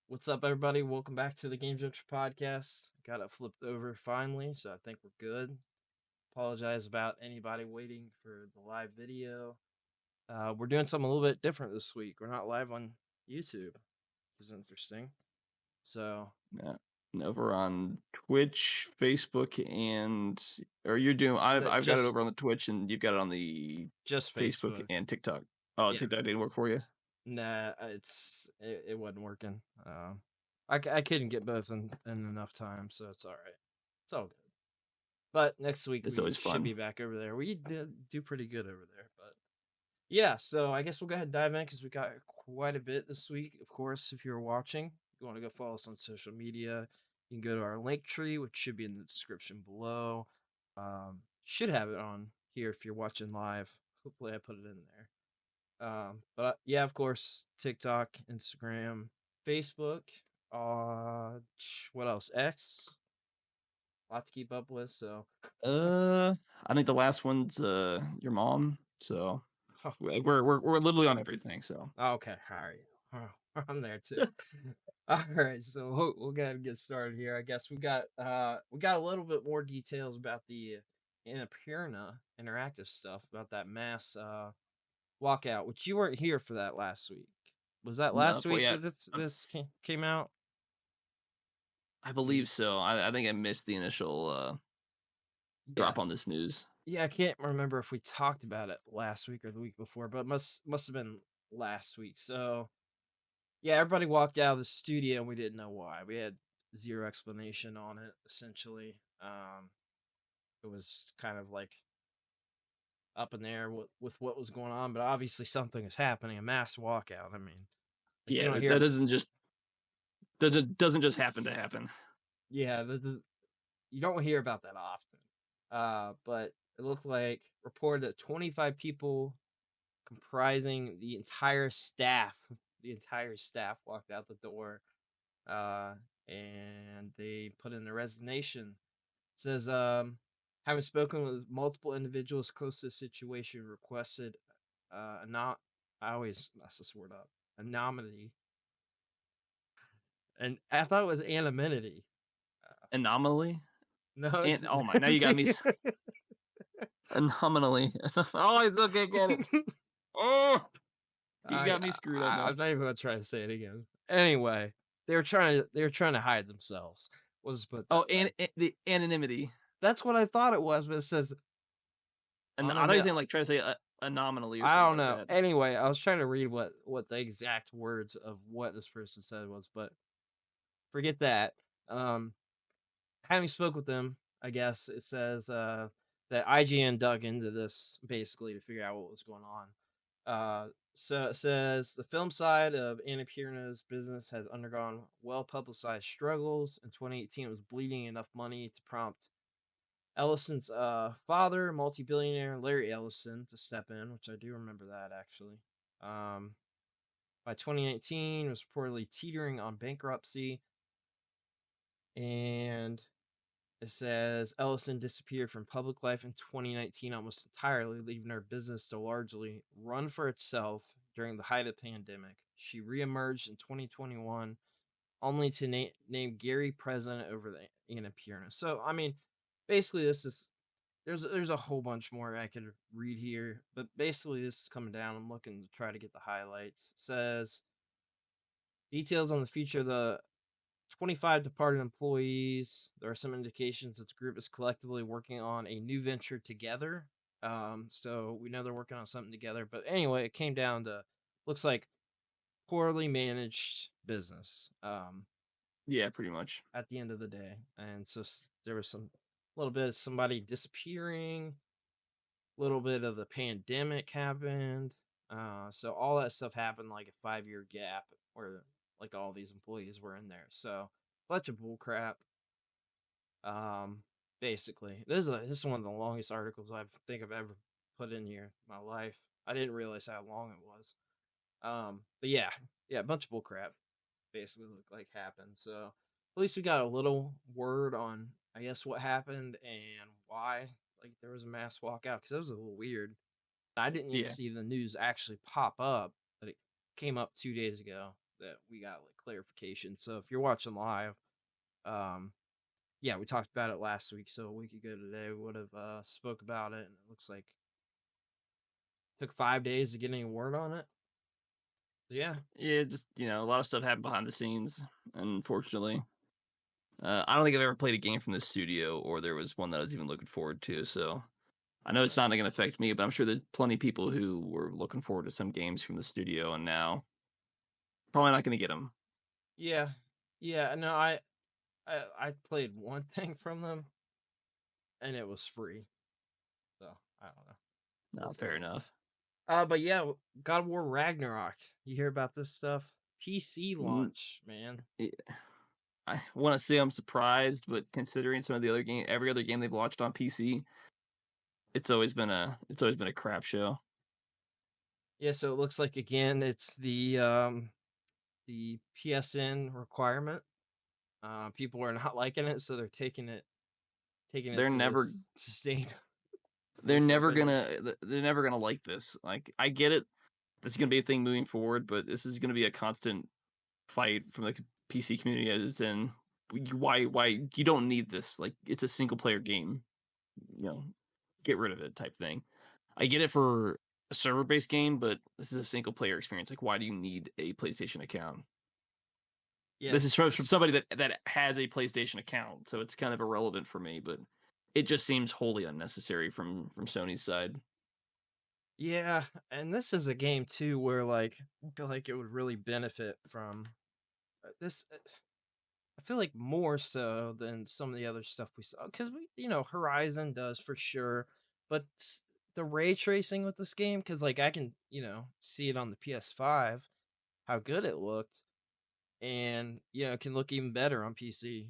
What's up, everybody? Welcome back to the Game Junction Podcast. Got it flipped over finally, so I think we're good. Apologize about anybody waiting for the live video. We're doing something a little bit different this week. We're not live on YouTube, which is interesting. So, Yeah. And over on Twitch, Facebook, or you're doing. I've got it over on the Twitch, and you've got it on the just Facebook Facebook. and TikTok. Oh, Yeah. TikTok didn't work for you. Nah, it wasn't working. I couldn't get both in enough time, so it's all right. It's all good. But next week It's we always should fun. be back over there. We did do pretty good over there, but yeah. So I guess we'll go ahead and dive in because we got quite a bit this week. Of course, if you're watching, you want to go follow us on social media, you can go to our link tree, which should be in the description below. Should have it on here if you're watching live. Hopefully, I put it in there. But yeah, of course, TikTok, Instagram, Facebook. What else? X. A lot to keep up with. So, I think the last one's your mom. So we're literally on everything. So okay, all right. I'm there too. All right, so we'll go ahead and get started here. I guess we got a little bit more details about the Annapurna interactive stuff about that mass walkout, which you weren't here for that last week. Was that no, last week that this came out? I believe so. I think I missed the initial drop Yes. on this news. Yeah, I can't remember if we talked about it last week or the week before, but must have been last week. So yeah, everybody walked out of the studio and we didn't know why. We had zero explanation on it, essentially. It was kind of like up in there with what was going on, but obviously something is happening, a mass walkout. I mean, like you Yeah, don't that hear. doesn't just happen to happen. Yeah, you don't hear about that often. But it looked like reported that 25 people comprising the entire staff walked out the door, uh, and they put in their resignation. It says, having spoken with multiple individuals close to the situation, requested not. I always mess this word up. Anonymity, and I thought it was anonymity. Anomaly. No, And it's oh my, now you got me. Anomaly. Oh, it's okay, get it. Oh, you got me screwed up now. I'm not even gonna try to say it again. Anyway, they were trying to hide themselves. We'll just put it that way. And the anonymity. That's what I thought it was, but it says And I thought you were anonymity. saying like try to say anomaly or I something don't like know. that. Anyway, I was trying to read what the exact words of what this person said was, but forget that. Um, Having spoke with them, I guess it says that IGN dug into this basically to figure out what was going on. So it says the film side of Annapurna's business has undergone well publicized struggles. In 2018, it was bleeding enough money to prompt Ellison's father, multi-billionaire Larry Ellison, to step in, which I do remember that actually. Um, by 2019, it was reportedly teetering on bankruptcy, and it says Ellison disappeared from public life in 2019 almost entirely, leaving her business to largely run for itself during the height of the pandemic. She reemerged in 2021 only to name Gary president over the Annapurna. So, I mean, basically, this is there's a whole bunch more I could read here, but basically, this is coming down. I'm looking to try to get the highlights. It says details on the future of the 25 departed employees. There are some indications that the group is collectively working on a new venture together. So we know they're working on something together. But anyway, it came down to looks like poorly managed business. Yeah, pretty much. At the end of the day, and so there was some little bit of somebody disappearing, a little bit of the pandemic happened. So all that stuff happened like a 5 year gap where like all these employees were in there. So bunch of bull crap. Basically, this is one of the longest articles I think I've ever put in here in my life. I didn't realize how long it was. But yeah, a bunch of bull crap basically looked like happened. So at least we got a little word on, I guess, what happened and why. Like there was a mass walkout because it was a little weird. I didn't even Yeah. see the news actually pop up, but it came up 2 days ago. that we got like clarification. So if you're watching live, yeah, we talked about it last week. So a week ago today, we would have spoke about it, and it looks like it took 5 days to get any word on it. Yeah. Yeah, just a lot of stuff happened behind the scenes, unfortunately. I don't think I've ever played a game from the studio, or there was one that I was even looking forward to. So I know it's not going to affect me, but I'm sure there's plenty of people who were looking forward to some games from the studio, and now probably not going to get them. Yeah. Yeah. No, I played one thing from them, and it was free. So I don't know. No, fair enough. But yeah, God of War Ragnarok. You hear about this stuff? PC launch, man. Yeah. I want to say I'm surprised, but considering some of the other every other game they've launched on PC, it's always been a crap show. Yeah, so it looks like again it's the PSN requirement. People are not liking it, so they're taking it. They're never sustained. They're never gonna like this. Like, I get it. That's gonna be a thing moving forward, but this is gonna be a constant fight from the PC community. As in, why you don't need this? Like, it's a single player game. Get rid of it type thing. I get it for a server based game, but this is a single player experience. Like, why do you need a PlayStation account? Yeah, this is from somebody that has a PlayStation account, so it's kind of irrelevant for me. But it just seems wholly unnecessary from Sony's side. Yeah, and this is a game too where like I feel like it would really benefit from this. I feel like more so than some of the other stuff we saw because Horizon does for sure, but the ray tracing with this game because like I can see it on the PS5 how good it looked, and it can look even better on PC,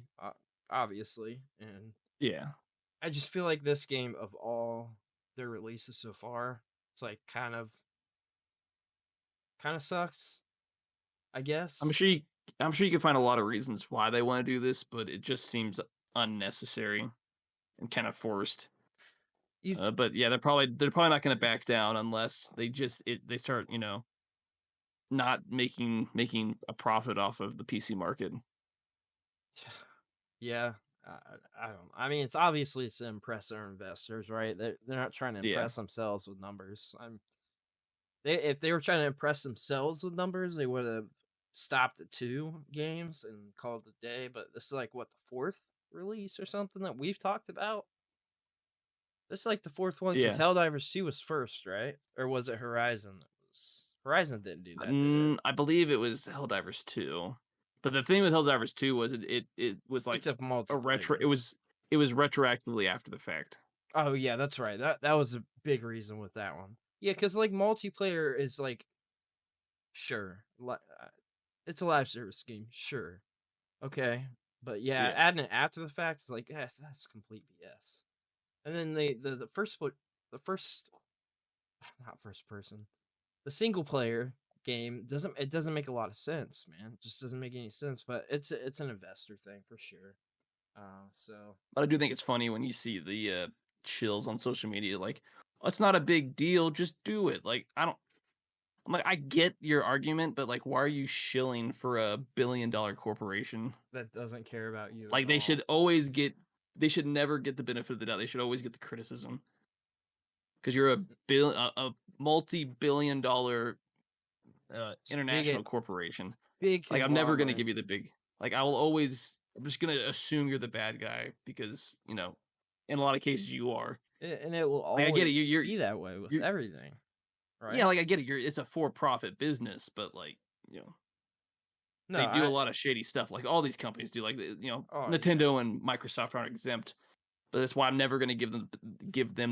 obviously, and Yeah. I just feel like this game of all their releases so far, it's like kind of sucks, I guess. I'm sure you can find a lot of reasons why they want to do this, but it just seems unnecessary and kind of forced. But yeah, they're probably not going to back down unless they start not making a profit off of the PC market. Yeah, I don't. I mean, it's to impress their investors, right? They're not trying to impress themselves with numbers. If they were trying to impress themselves with numbers, they would have stopped at 2 games and called it a day. But this is like what, the 4th release or something that we've talked about. This is like the 4th one because Helldivers 2 was first, right? Or was it Horizon? Horizon didn't do that, did it? I believe it was Helldivers 2. But the thing with Helldivers 2 was it was like it's a retro. It was retroactively after the fact. Oh yeah, that's right. That was a big reason with that one. Yeah, because like multiplayer is like, sure, it's a live service game, sure, okay, but yeah, adding it after the fact is like, yes, that's complete BS. And then the first not first person, the single player game doesn't make a lot of sense, man. It just doesn't make any sense. But it's an investor thing for sure. But I do think it's funny when you see the chills on social media, like, oh, it's not a big deal, just do it. Like, I'm like, I get your argument, but like, why are you shilling for a $1 billion corporation that doesnut care about you? Like, they should never get the benefit of the doubt. They should always get the criticism because you're a multi-billion-dollar international corporation. Big, like, I'm never gonna give you the big. Like, I'm just gonna assume you're the bad guy because in a lot of cases you are, and it will always I get it. You're be that way with everything, right? Yeah, like, I get it. It's a for-profit business, but like they do a lot of shady stuff. Like all these companies do. Like Nintendo and Microsoft aren't exempt, but that's why I'm never gonna give them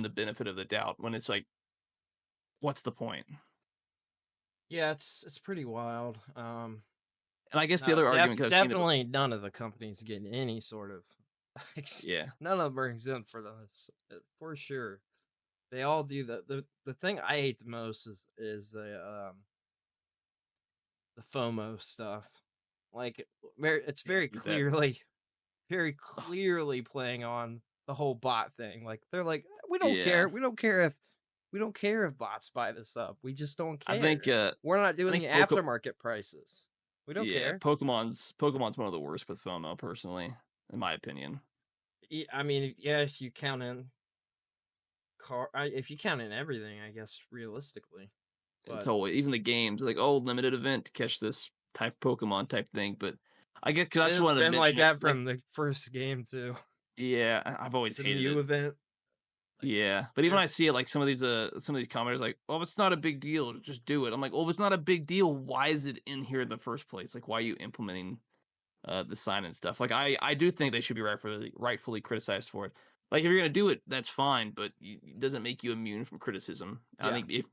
the benefit of the doubt when it's like, what's the point? Yeah, it's pretty wild. And I guess the other argument, definitely none of the companies get any sort of none of them are exempt for this for sure. They all do the thing I hate the most is the FOMO stuff. Like it's very clearly playing on the whole bot thing. Like they're like, we don't care. We don't care if bots buy this up. We just don't care. I think we're not doing the aftermarket prices. We don't Yeah, care. Pokemon's one of the worst with FOMO, personally, in my opinion. I mean, yeah, if you count in if you count in everything, I guess realistically, It's but always even the games like, oh, limited event, catch this type Pokemon type thing. But I guess because I just it's wanted to been like mention it, that like, from the first game too. yeah, I've always The hated Mew it. event, like Yeah, but even ev- I see it like some of these commenters like, "Oh, it's not a big deal, just do it." I'm like, "Well, if it's not a big deal, why is it in here in the first place? Like, why are you implementing the sign and stuff?" Like, I do think they should be rightfully criticized for it. Like, if you're gonna do it, that's fine, but it doesn't make you immune from criticism. I yeah, think if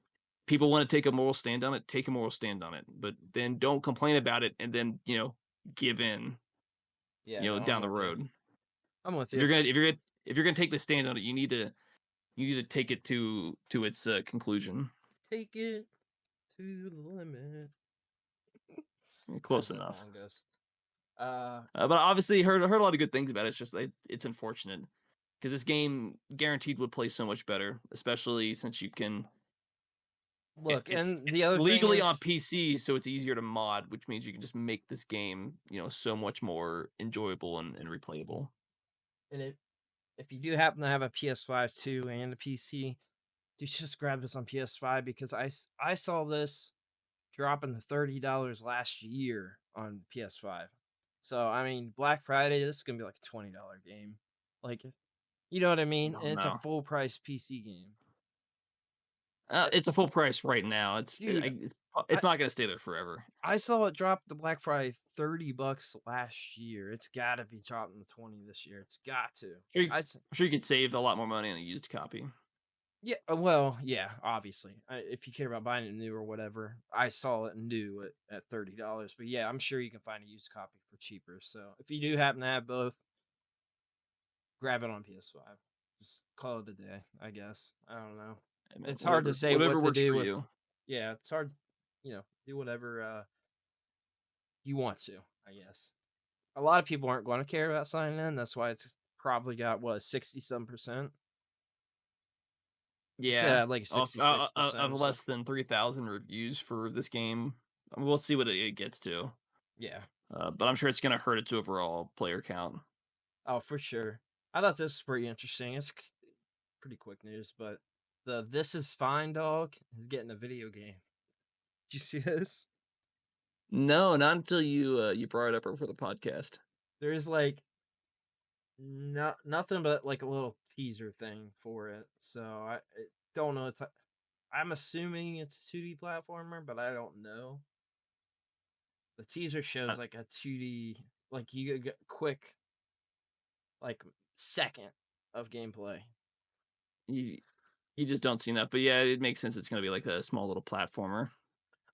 people want to take a moral stand on it, take a moral stand on it, but then don't complain about it and then give in, yeah. No, I'm down the with you. road. I'm with If you. you're gonna if you're gonna take the stand on it, you need to take it to its conclusion. Take it to the limit, as Close that enough. song goes. Uh, But obviously heard a lot of good things about it. It's just it's unfortunate because this game guaranteed would play so much better, especially since you can. Look, and the It's other thing legally on is, PC, so it's easier to mod, which means you can just make this game so much more enjoyable and replayable. and if you do happen to have a PS5 too and a PC, you should just grab this on PS5 because I saw this dropping to $30 last year on PS5. So I mean, Black Friday, this is gonna be like a $20 game. Like, you know what I mean? No, And it's a no. full price PC game. It's a full price right now. Dude, It's I not gonna stay there forever. I saw it drop to Black Friday $30 last year. It's got to be dropping to 20 this year. It's got to. I I'm sure you could save a lot more money on a used copy. Yeah, well, yeah, obviously. If you care about buying it new or whatever, I saw it new at $30. But yeah, I'm sure you can find a used copy for cheaper. So if you do happen to have both, grab it on PS5. Just call it a day, I guess. I don't know. I mean, It's hard to say whatever what to works do for with. you. Yeah, it's hard. Do whatever you want to. I guess a lot of people aren't going to care about signing in. That's why it's probably got what 60-some%. You said Yeah, like of 66% or so. less than 3,000 reviews for this game. We'll see what it gets to. Yeah. But I'm sure it's gonna hurt its overall player count. Oh, for sure. I thought this was pretty interesting. It's pretty quick news, but the This Is Fine dog is getting a video game. Did you see this? No, not until you brought it up for the podcast. There's like nothing but like a little teaser thing for it. So I don't know. I'm assuming it's a 2D platformer, but I don't know. The teaser Uh, shows like a 2D, like you get quick, like second of gameplay. you you just don't see enough, but yeah, it makes sense. It's gonna be like a small little platformer.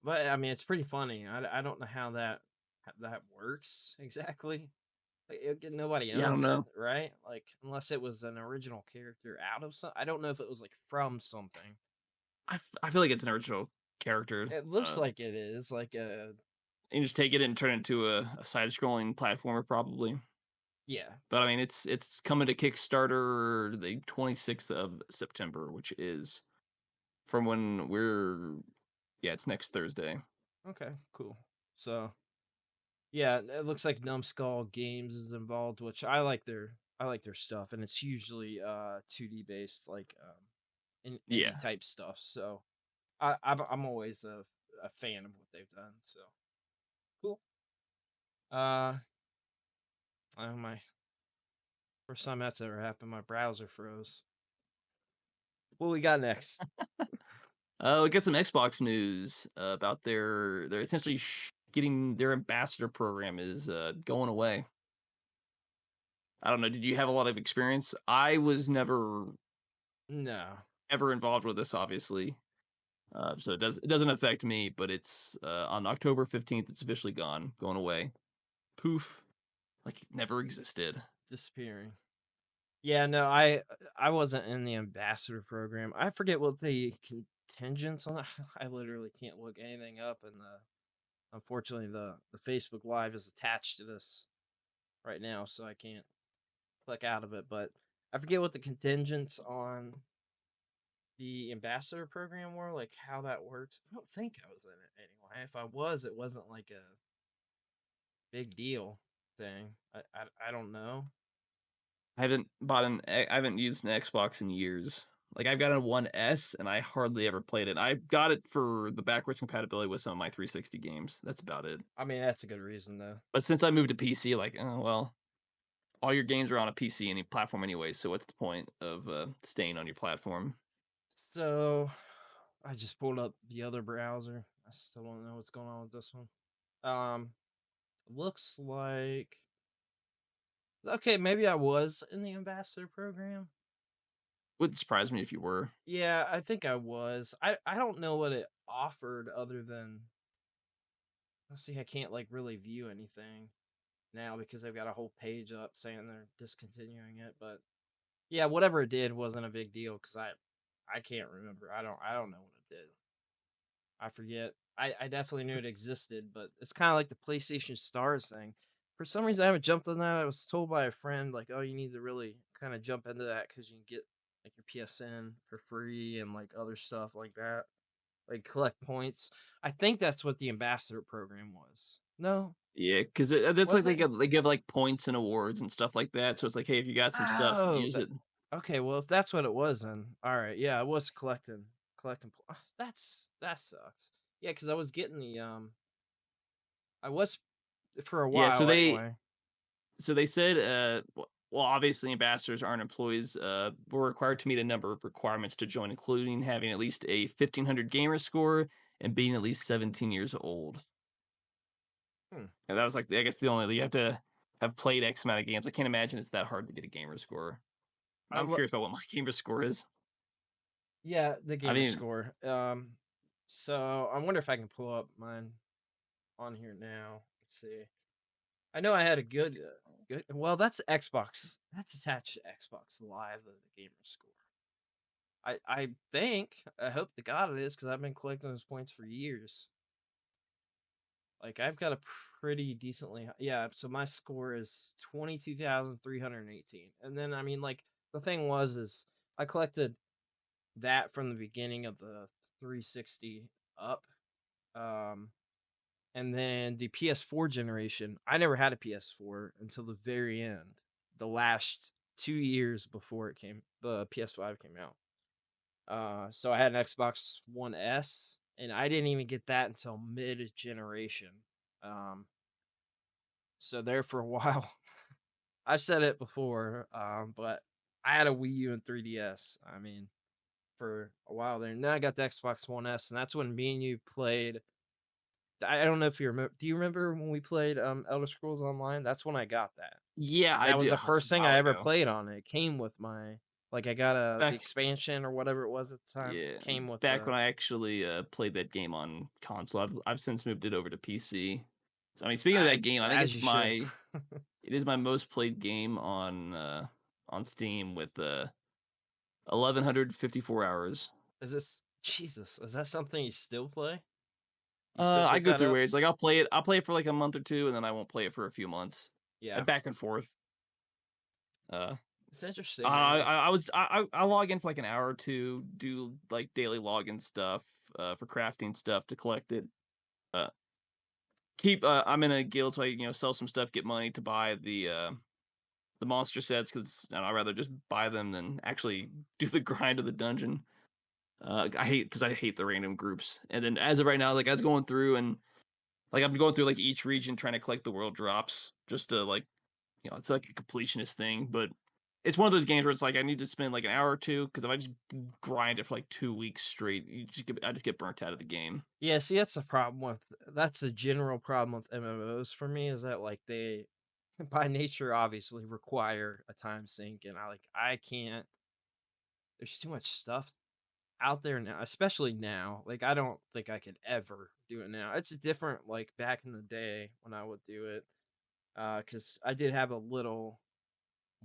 But I mean, it's pretty funny. I don't know how that works exactly. Like, nobody Yeah, I don't owns it, know. right? Like unless it was an original character out of some. I don't know if it was like from something. I feel like it's an original character. It looks like it is like a You just take it and turn it into a side-scrolling platformer, probably. yeah. But I mean, it's coming to Kickstarter the 26th of September, which is from when it's next Thursday. Okay, cool. So yeah, it looks like Numbskull Games is involved, which I like their stuff, and it's usually 2D based, like in Yeah. indie type stuff. So I'm always a fan of what they've done. So cool. Uh, oh my, first time that's ever happened, my browser froze. What we got next? We got some Xbox news about they're essentially getting their ambassador program is going away. I don't know. Did you have a lot of experience? I was never No. ever involved with this, obviously. So it doesn't affect me, but it's on October 15th. It's officially going away. Poof, like it never existed. Disappearing. Yeah, no, I wasn't in the ambassador program. I forget what the contingents on that. I literally can't look anything up, and unfortunately the Facebook Live is attached to this right now, so I can't click out of it. But I forget what the contingents on the ambassador program were, like how that works. I don't think I was in it anyway. If I was, it wasn't like a big deal thing. I don't know. I haven't used an Xbox in years. Like, I've got a One S, and I hardly ever played it. I got it for the backwards compatibility with some of my 360 games. That's about it. I mean, that's a good reason though. But since I moved to PC, like, oh, well, all your games are on a PC any platform anyway, so what's the point of staying on your platform? So I just pulled up the other browser. I still don't know what's going on with this one. Looks like okay, maybe I was in the ambassador program. Wouldn't surprise me if you were. Yeah, I think I was. I don't know what it offered other than let's see, I can't like really view anything now because they've got a whole page up saying they're discontinuing it, but yeah, whatever it did wasn't a big deal cuz I can't remember. I don't know what it did. I forget. I definitely knew it existed, but it's kind of like the PlayStation Stars thing. For some reason, I haven't jumped on that. I was told by a friend, like, oh, you need to really kind of jump into that because you can get like your PSN for free and like other stuff like that, like collect points. I think that's what the ambassador program was. No, Yeah, because that's like was it? they give like points and awards and stuff like that. So it's like, hey, if you got some stuff, Oh, use that, it. okay. Well, if that's what it was, then all right. Yeah, I was collecting. That sucks. Yeah, because I was getting the. I was for a Yeah, while anyway. so they said, well, obviously ambassadors aren't employees. We're required to meet a number of requirements to join, including having at least a 1500 gamer score and being at least 17 years old. Hmm. And that was like, I guess the only you have to have played X amount of games. I can't imagine it's that hard to get a gamer score. I I'm lo- curious about what my gamer score is. yeah, the I gamer mean, score. So I wonder if I can pull up mine on here now. Let's see. I know I had a good. Well, that's Xbox. That's attached to Xbox Live, the gamer score. I think. I hope to God it is because I've been collecting those points for years. Like I've got a pretty decently yeah. So my score is 22,318, and then I mean like the thing was is I collected that from the beginning of the 360 up. Um, and then the PS4 generation, I never had a PS4 until the very end, the last 2 years before the PS5 came out. So I had an Xbox One S, and I didn't even get that until mid generation. Um, so there for a while, I've said it before, but I had a Wii U and 3DS. I mean, for a while there. And then I got the Xbox One S, and that's when me and you played. I don't know if you remember. Do you remember when we played Elder Scrolls Online? That's when I got that. yeah, Like I that was do. the It's a first thing I while ever ago. played on it. It came with my like I got the Back expansion or whatever it was at the time. Yeah, Came with back the when I actually played that game on console. I've since moved it over to PC. So, I mean, speaking of that I game, I think as you should. it is my most played game on Steam with 1154 hours. Is this Jesus? Is that something you still play? You still I pick go that through up? waves. Like I'll play it for like a month or two, and then I won't play it for a few months. Yeah, Back and forth. Uh, it's interesting. I log in for like an hour or two, do like daily login stuff, for crafting stuff to collect it. Uh, I'm in a guild, so I sell some stuff, get money to buy the monster sets because I'd rather just buy them than actually do the grind of the dungeon. I hate the random groups. And then as of right now, like I was going through and like I'm going through like each region trying to collect the world drops just to like it's like a completionist thing, but it's one of those games where it's like I need to spend like an hour or two because if I just grind it for like 2 weeks straight, I just get burnt out of the game. Yeah, see, that's the problem with that's a general problem with MMOs for me is that like they by nature obviously require a time sink and I can't there's too much stuff out there now, especially now. Like I don't think I could ever do it now. It's different like back in the day when I would do it. Cuz I did have a little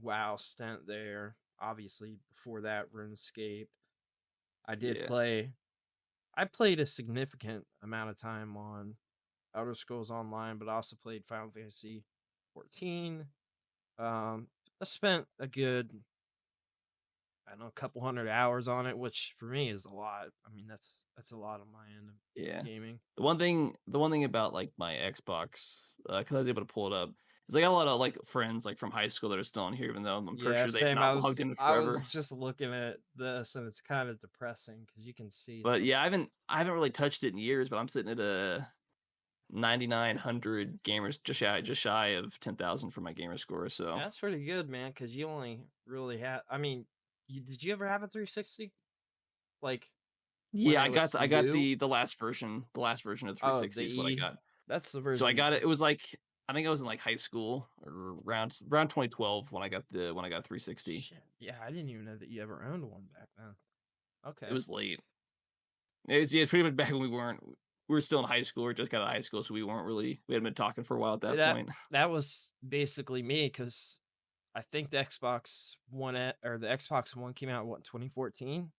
WoW stint there. Obviously before that RuneScape. I did Yeah, play I played a significant amount of time on Elder Scrolls Online, but I also played Final Fantasy 14. I spent a good I don't know, a couple hundred hours on it, which for me is a lot. I mean, that's a lot on my end of Yeah. gaming. The one thing about like my Xbox, because I was able to pull it up, is I got a lot of like friends like from high school that are still on here, even though I'm pretty Yeah, sure they've same. not logged in I was forever. just looking at this, and it's kind of depressing because you can see But some. yeah, I haven't really touched it in years, but I'm sitting at a 9,900 gamers, just shy of 10,000 for my gamer score. So That's pretty good, man. Because you only really had. I mean, did you ever have a 360? Like when yeah, it I got was the, I got new? the last version, of Oh, 360 the is what I E. got. That's the So I version. got it. It was like I think I was in like high school or around 2012 when I got 360. Shit. Yeah, I didn't even know that you ever owned one back then. It Okay. was late. It's pretty much back when we were still in high school or just got out of high school, so we hadn't been talking for a while at that That point. that was basically me because I think the Xbox One or the Xbox One came out what 2014.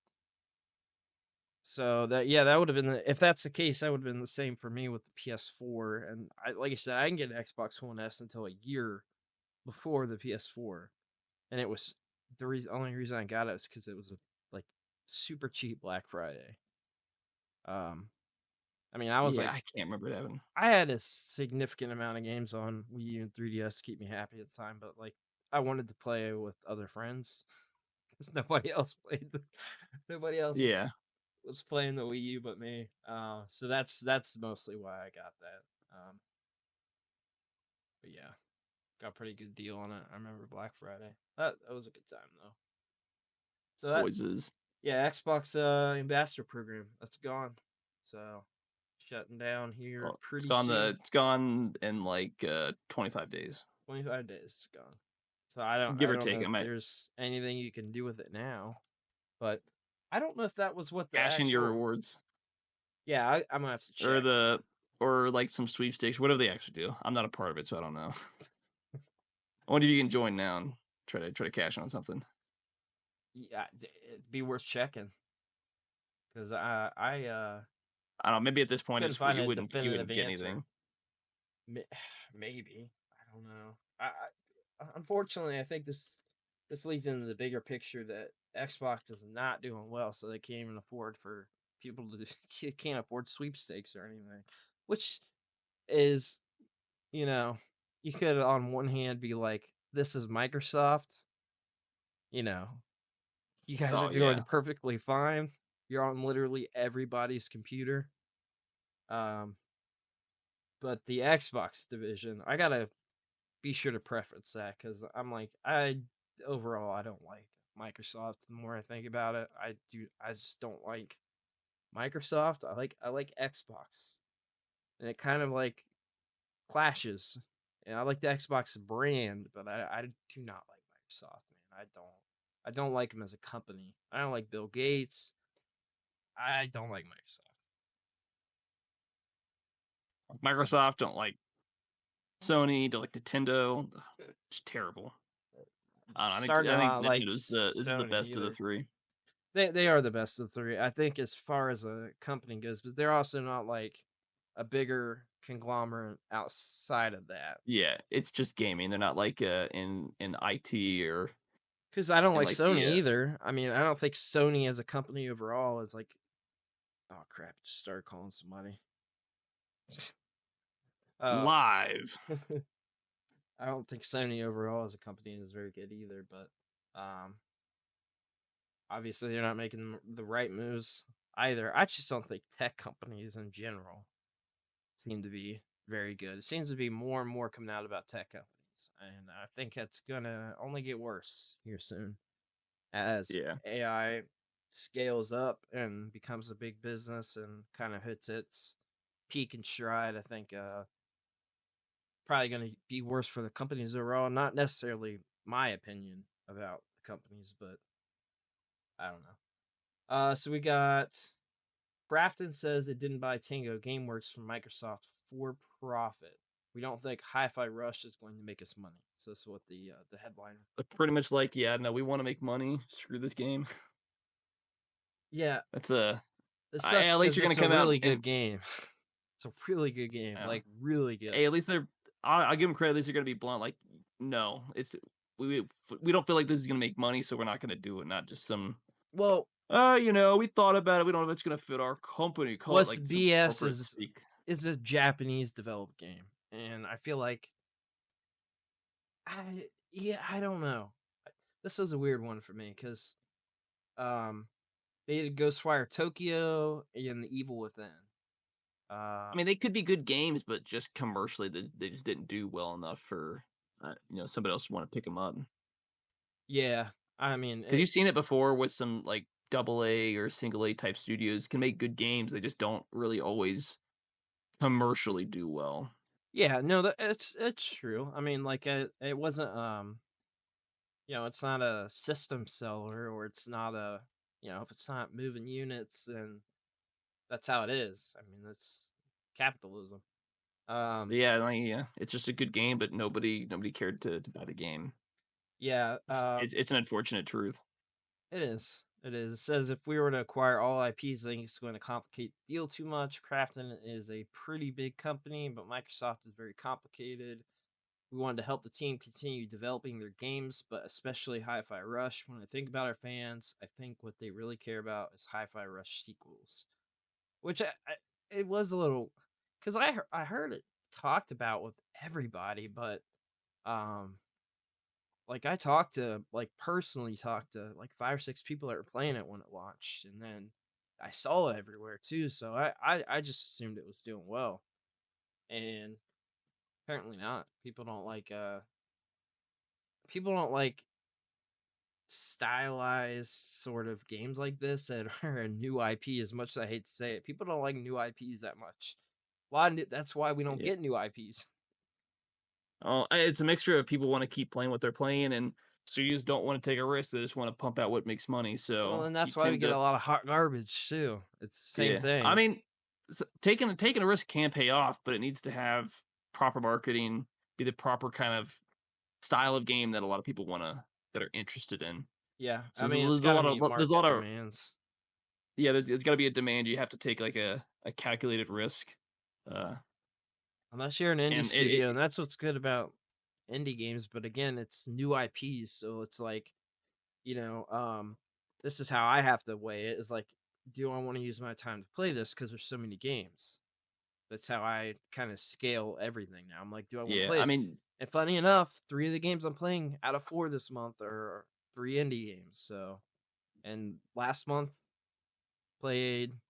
So that would have been if that's the case, that would have been the same for me with the PS4. And I like I said, I didn't get an Xbox One S until a year before the PS4, and it was only reason I got it was because it was a like super cheap Black Friday. Um, I mean, I was Yeah, like, I can't remember it having. I had a significant amount of games on Wii U and 3DS to keep me happy at the time, but like I wanted to play with other friends because nobody else played. Nobody else Yeah, was playing the Wii U but me. So that's mostly why I got that. But yeah, got a pretty good deal on it. I remember Black Friday. That was a good time though. So that always is. yeah, Xbox ambassador program that's gone. So shutting down here Well, pretty soon. it's gone in like 25 days, 25 days it's gone. So give I or don't know take. I if might there's anything you can do with it now, but I don't know if that was what the cash in your actual. rewards Yeah, I'm gonna have to or check. the or like some sweepstakes, whatever they actually do. I'm not a part of it, so I don't know. I wonder if you can join now and try to cash in on something. Yeah, it'd be worth checking because I don't know. Maybe at this point, couldn't it's find you a wouldn't you definitive wouldn't get answer. anything. Maybe I don't know. Unfortunately, I think this leads into the bigger picture that Xbox is not doing well, so they can't even afford for people to can't afford sweepstakes or anything, which is you know you could on one hand be like this is Microsoft, you know you guys are Oh doing yeah, perfectly fine. You're on literally everybody's computer. Um, but the Xbox division, I gotta be sure to preference that because I'm like, overall I don't like Microsoft. The more I think about it, I just don't like Microsoft. I like Xbox, and it kind of like clashes. And I like the Xbox brand, but I do not like Microsoft, man. I don't like them as a company. I don't like Bill Gates. I don't like Microsoft. So Microsoft don't like Sony, don't like Nintendo. Ugh, it's terrible. I don't know. starting to I think not like Nintendo is the Sony best of the either. three. They are the best of the three. I think as far as a company goes, but they're also not like a bigger conglomerate outside of that. Yeah, it's just gaming. They're not like in IT or Because I don't in like like Sony the either. I mean, I don't think Sony as a company overall is like. Oh crap! Just started calling somebody. uh, live. I don't think Sony overall as a company is very good either. But obviously they're not making the right moves either. I just don't think tech companies in general seem to be very good. It seems to be more and more coming out about tech companies, and I think it's gonna only get worse here soon as Yeah. AI scales up and becomes a big business and kind of hits its peak and stride. I think probably going to be worse for the companies overall. Not necessarily my opinion about the companies, but I don't know. So we got Crafton says it didn't buy Tango Gameworks from Microsoft for profit. We don't think Hi-Fi Rush is going to make us money. So that's what the headline. Pretty much like, yeah, no, we want to make money. Screw this game. Yeah, That's a this at sucks least because you're gonna it's a come out really and good game. It's a really good game, uh, like really good. hey, at least they're I'll give them credit. At least you're gonna be blunt. Like, no, we don't feel like this is gonna make money, so we're not gonna do it. Not just some, Well, we thought about it. We don't know if it's gonna fit our company. Call it what's like some BS corporate speak. is a Japanese developed game, and I feel like I don't know. This is a weird one for me because um they did Ghostwire Tokyo and The Evil Within. I mean, they could be good games, but just commercially, they just didn't do well enough for somebody else to want to pick them up. Yeah, I mean Because you've seen it before with some like double A or single A type studios can make good games. They just don't really always commercially do well. yeah, no, it's true. I mean, like it wasn't it's not a system seller or it's not a if it's not moving units, then that's how it is. I mean, that's capitalism. Um, Yeah, like, yeah, it's just a good game, but nobody cared to buy the game. yeah, It's an unfortunate truth. it is. It is. It says if we were to acquire all IPs, I think it's going to complicate the deal too much. Krafton is a pretty big company, but Microsoft is very complicated. We wanted to help the team continue developing their games, but especially Hi-Fi Rush. When I think about our fans, I think what they really care about is Hi-Fi Rush sequels, which it was a little because I heard it talked about with everybody, but um like I talked to personally talked to like 5 or 6 people that were playing it when it launched, and then I saw it everywhere too. So I just assumed it was doing well, and apparently not. People don't like stylized sort of games like this that are a new IP. As much as I hate to say it, people don't like new IPs that much. That's why we don't Yeah. get new IPs. Oh, it's a mixture of people want to keep playing what they're playing, and studios don't want to take a risk. They just want to pump out what makes money. Well, So and you that's why we tend get to, a lot of hot garbage too. It's the same yeah. I thing. mean, taking a risk can pay off, but it needs to have proper marketing, be the proper kind of style of game that a lot of people that are interested in. Yeah, So I there's, mean, it's a got to lot meet of there's a market lot of demands. yeah. It's got to be a demand. You have to take like a calculated risk, uh, Unless you're an indie and studio, and that's what's good about indie games. But again, it's new IPs, so it's like, you know, um, this is how I have to weigh it. Is like, do I want to use my time to play this because there's so many games? That's how I kind of scale everything now. I'm like, do I want to yeah. play I this? mean, And funny enough, 3 of the games I'm playing out of 4 this month are 3 indie games. So, and last month played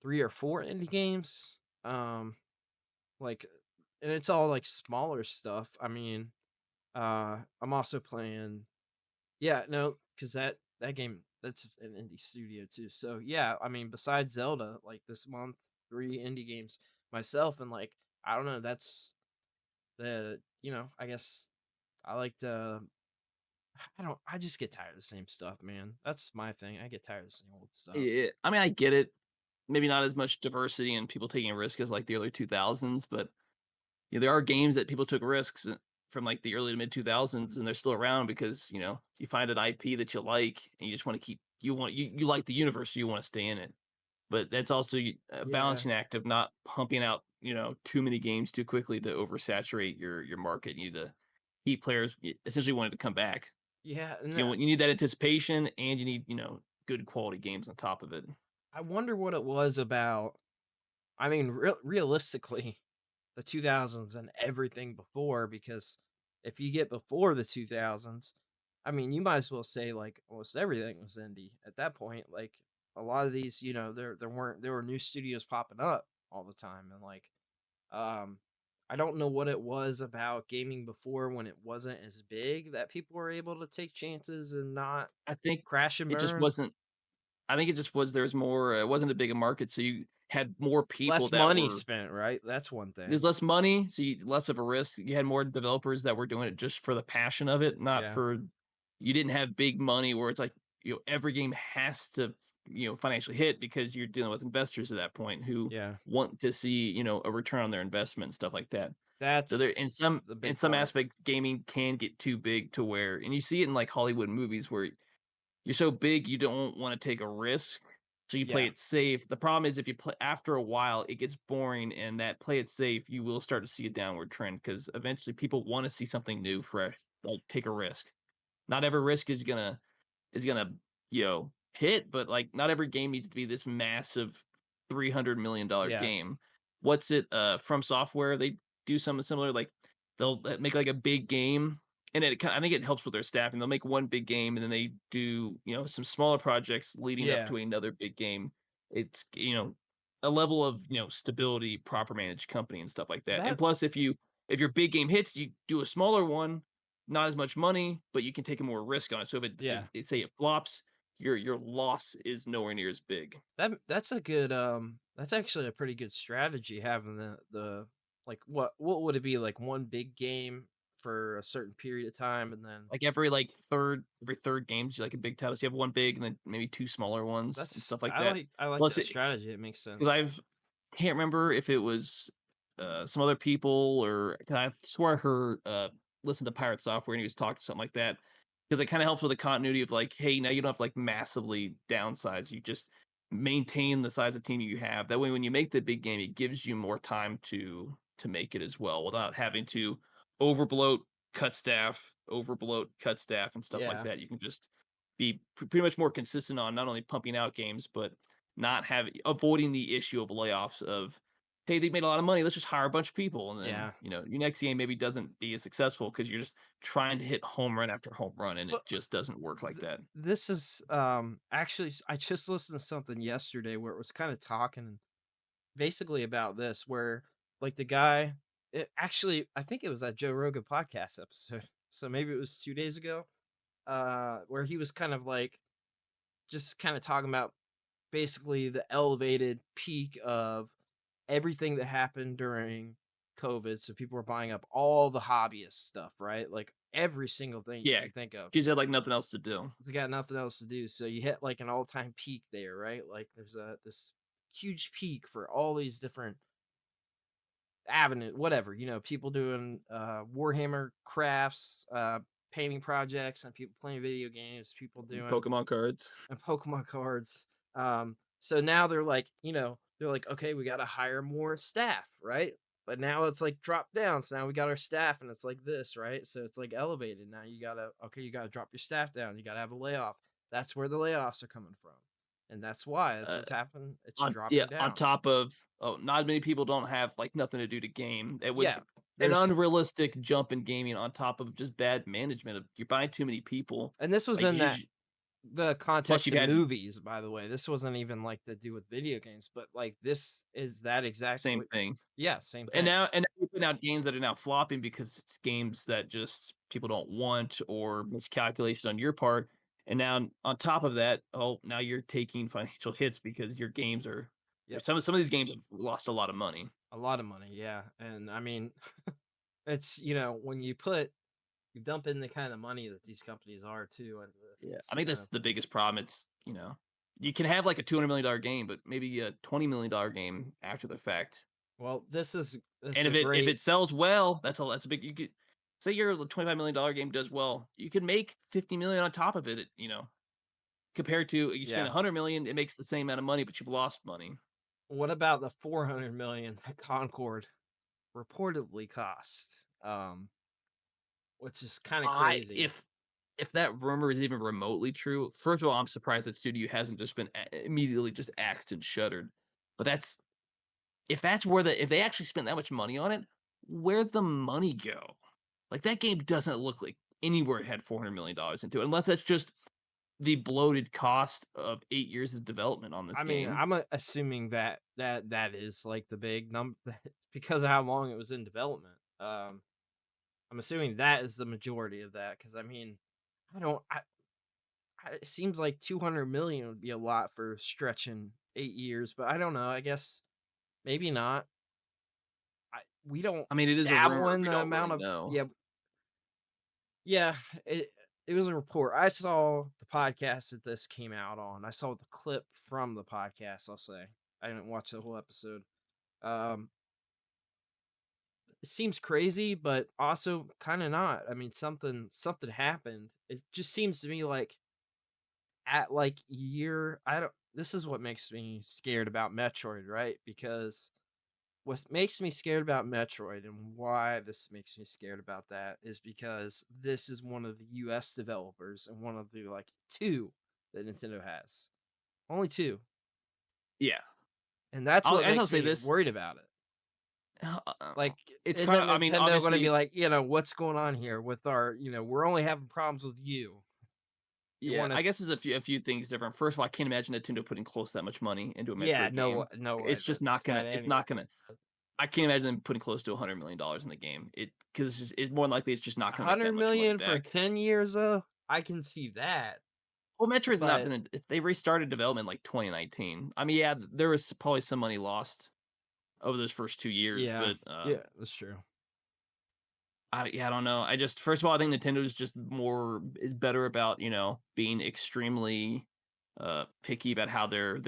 3 or 4 indie games. Like, and it's all like smaller stuff. I mean, I'm also playing. Yeah, no, because that game that's an indie studio too. So yeah, I mean, besides Zelda, like this month, 3 indie games myself, and like I don't know, that's I guess I like to. I don't. I just get tired of the same stuff, man. That's my thing. I get tired of the same old stuff. yeah, I mean, I get it. Maybe not as much diversity and people taking a risk as like the early 2000s, but yeah, there are games that people took risks from like the early to mid 2000s and they're still around because, you find an IP that you like and you just want to keep you like the universe, so you want to stay in it. But that's also a Yeah, balancing act of not pumping out, too many games too quickly to oversaturate your market. You need to keep players essentially wanted to come back. yeah, and So you need that anticipation and you need, good quality games on top of it. I wonder what it was about. I mean, realistically, the 2000s and everything before, because if you get before the 2000s, I mean, you might as well say like almost everything was indie at that point. Like a lot of these, there were new studios popping up all the time, and like um I don't know what it was about gaming before when it wasn't as big that people were able to take chances and not I think crash and it just burn. wasn't I think it just was there's more it wasn't a big a market, so you had more people Less that money were spent, right? That's one there's thing. less money, so less of a risk. You had more developers that were doing it just for the passion of it, not Yeah. for you didn't have big money where it's like, every game has to, financially hit because you're dealing with investors at that point who Yeah. want to see, a return on their investment and stuff like that. So there That's the in big some part. aspect, gaming can get too big to where and you see it in like Hollywood movies where you're so big you don't want to take a risk So you play Yeah. it safe. The problem is if you play after a while, it gets boring, and that play it safe, you will start to see a downward trend because eventually people want to see something new, fresh, like take a risk. Not every risk is gonna hit, but like not every game needs to be this massive $300 million Yeah. game. What's it? From Software, they do something similar. Like they'll make like a big game, and I think it helps with their staffing. They'll make one big game, and then they do some smaller projects leading up Yeah. to another big game. It's a level of stability, proper managed company and stuff like that. And That plus, if your big game hits, you do a smaller one, not as much money, but you can take a more risk on it. So if yeah. it say it flops, your loss is nowhere near as big. That's a good that's actually a pretty good strategy, having the like, what would it be, like one big game for a certain period of time, and then Like every third games, you like a big title. So you have one big and then maybe two smaller ones and that's stuff like that. I like Plus, that strategy. It makes because sense. I've can't remember if it was some other people or 'cause I swear I heard listen to Pirate Software and he was talking something like that. Because it kind of helps with the continuity of like, hey, now you don't have to like massively downsize. You just maintain the size of team you have. That way, when you make the big game, it gives you more time to make it as well without having to overbloat, cut staff, and stuff like Yeah. that. You can just be pretty much more consistent on not only pumping out games, but not having avoiding the issue of layoffs of hey, they made a lot of money, let's just hire a bunch of people. And then, Yeah. your next game maybe doesn't be as successful because you're just trying to hit home run after home run and it But just doesn't work like that. this is actually, I just listened to something yesterday where it was kind of talking basically about this, where like the guy, actually, I think it was that Joe Rogan podcast episode. So maybe it was 2 days ago, where he was kind of like just kind of talking about basically the elevated peak of everything that happened during COVID. So people were buying up all the hobbyist stuff, right? Like every single thing you Yeah, can think of. kids had like nothing else to do. They got nothing else to do. So you hit like an all-time peak there, right? Like there's this huge peak for all these different avenue, whatever, people doing Warhammer crafts, painting projects, and people playing video games, people doing Pokemon cards. and Pokemon cards. So now they're like, okay, we got to hire more staff, right? But now it's like dropped down. So now we got our staff, and it's like this, right? So it's like elevated. Now you gotta drop your staff down. You gotta have a layoff. That's where the layoffs are coming from, and that's Uh, what's happened. It's yeah, dropping on down. top of not many people don't have like nothing to do to game. It was Yeah, an there's unrealistic jump in gaming on top of just bad management. You're buying too many people. and this was Like in you, the plus context you've of had movies, by the way. This wasn't even like to do with video games, but like this is that exact same thing. yeah, same And thing. now you're putting out games that are now flopping because it's games that just people don't want or miscalculation on your part. And now on top of that, now you're taking financial hits because your games are Yep. some of these games have lost a lot of money. A lot of money, yeah. And I mean, it's when you dump in the kind of money that these companies are too into this, Yeah, I it's think kind that's of the biggest problem. It's you can have like a $200 million game, but maybe a $20 million game after the fact. well, this is And a if great it sells well, that's a big. You could say your $25 million game does well, you could make 50 million on top of it. Compared to you spend yeah. 100 million, it makes the same amount of money, but you've lost money. What about the 400 million that Concord reportedly cost? Which is kind of I crazy. if that rumor is even remotely true, first of all, I'm surprised that studio hasn't just been immediately just axed and shuttered. But that's where if they actually spent that much money on it, where'd the money go? Like that game doesn't look like anywhere it had $400 million into it, unless that's just the bloated cost of 8 years of development on this I mean, game. I'm assuming that is like the big number because of how long it was in development. I'm assuming that is the majority of that, because I mean, I don't. It seems like 200 million would be a lot for stretching 8 years, but I don't know. I guess maybe not. We don't I mean, it is a dabble rumor. in We the don't really amount of know. yeah. It was a report. I saw the podcast that this came out on. I saw the clip from the podcast. I'll say I didn't watch the whole episode. Um, it seems crazy, but also kind of not. I mean, something happened. It just seems to me like at like year, I don't. this is what makes me scared about Metroid, right? Because what makes me scared about Metroid and why this makes me scared about that is because this is one of the US developers and one of the like two that Nintendo has. Only two. Yeah. And that's I what guess I'll makes say me this. worried about it. Like, It's kind isn't of, I mean, Nintendo going to be obviously, like, what's going on here with our, we're only having problems with you. You yeah, want I to, guess there's a few things different. First of all, I can't imagine Nintendo putting close that much money into a yeah, Metroid no, game. no way. It's just That's not not gonna. It's anyway. not gonna. I can't imagine them putting close to $100 million in the game. Because it's more than likely it's just not gonna make that 100 much money million for back. 10 years, though, I can see that. Well, Metroid's not But been. They restarted development like 2019. I mean, yeah, there was probably some money lost over those first 2 years, yeah, but yeah, that's true. I don't know. I just first of all, I think Nintendo's just is better about being extremely picky about how their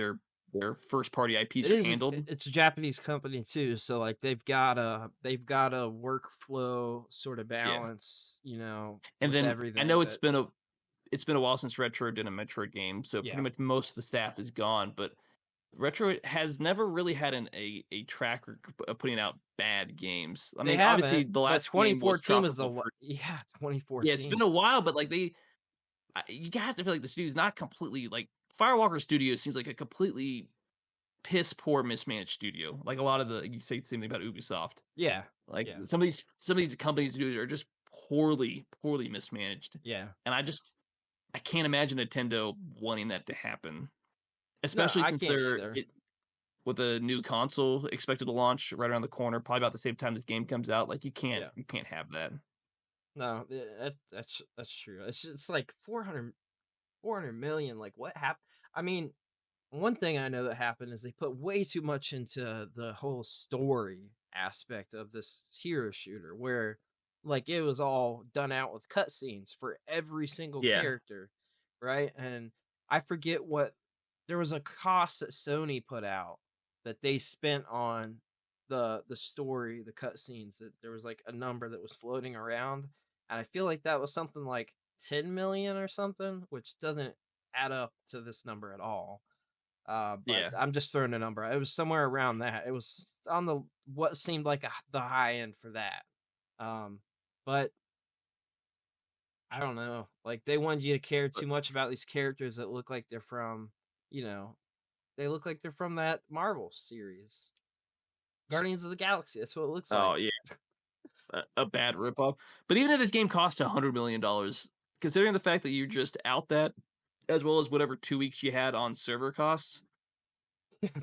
first party IPs It are is. handled. It's a Japanese company too, so like they've got a workflow sort of Yeah, balance, and with then I know everything. it's been a while since Retro did a Metroid game, so Yeah, pretty much most of the staff is gone. But Retro has never really had a track record of putting out bad games. I they mean, obviously haven't. the But last game was 2014 was Tropical Fruit. yeah, Yeah, it's 2014. been a while, but like you have to feel like the studio's not completely like Firewalker Studios seems like a completely piss poor mismanaged studio. Like a lot of you say the same thing about Ubisoft. Yeah, Like yeah, some of these companies are just poorly mismanaged. yeah. And I can't imagine Nintendo wanting that to happen. No, Especially I since can't either. with a new console expected to launch right around the corner, probably about the same time this game comes out. Like Yeah, you can't have that. no, that's true. It's like 400 million. Like, what happened? I mean, one thing I know that happened is they put way too much into the whole story aspect of this hero shooter, where like it was all done out with cutscenes for every single Yeah. character, right? And I forget what there was a cost that Sony put out that they spent on the story, the cutscenes. That there was like a number that was floating around, and I feel like that was something like 10 million or something, which doesn't add up to this number at all. But Yeah. I'm just throwing a number. It was somewhere around that. It was on the what seemed like the high end for that. But I don't know. Like they wanted you to care But too much about these characters that look like they're from, you know, they look like they're from that Marvel series, Guardians of the Galaxy. That's what it looks oh like. yeah, a bad ripoff. But even if this game costs $100 million, considering the fact that you just out that, as well as whatever 2 weeks you had on server costs,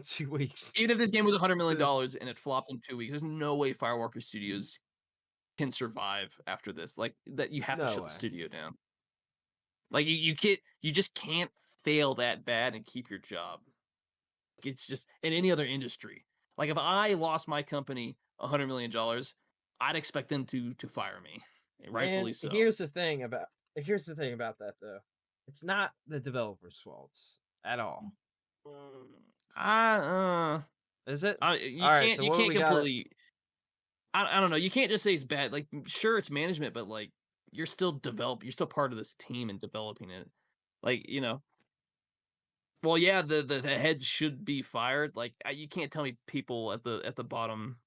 2 weeks. even if this game was This. $100 million and it flopped in 2 weeks, there's no way Firewalker Studios can survive after this. Like that, you have to No shut the way. studio down. Like you just can't fail that bad and keep your job. It's just in any other industry. Like if I lost my company $100 million, I'd expect them to fire me, rightfully And so. here's the thing about that though. It's not the developers' faults at all. I Is it? you All right, can't so you what do can't we got? completely. I don't know. You can't just say it's bad. Like sure, it's management, but like you're still You're still part of this team and developing it. Like well, yeah, the heads should be fired. Like you can't tell me people at the bottom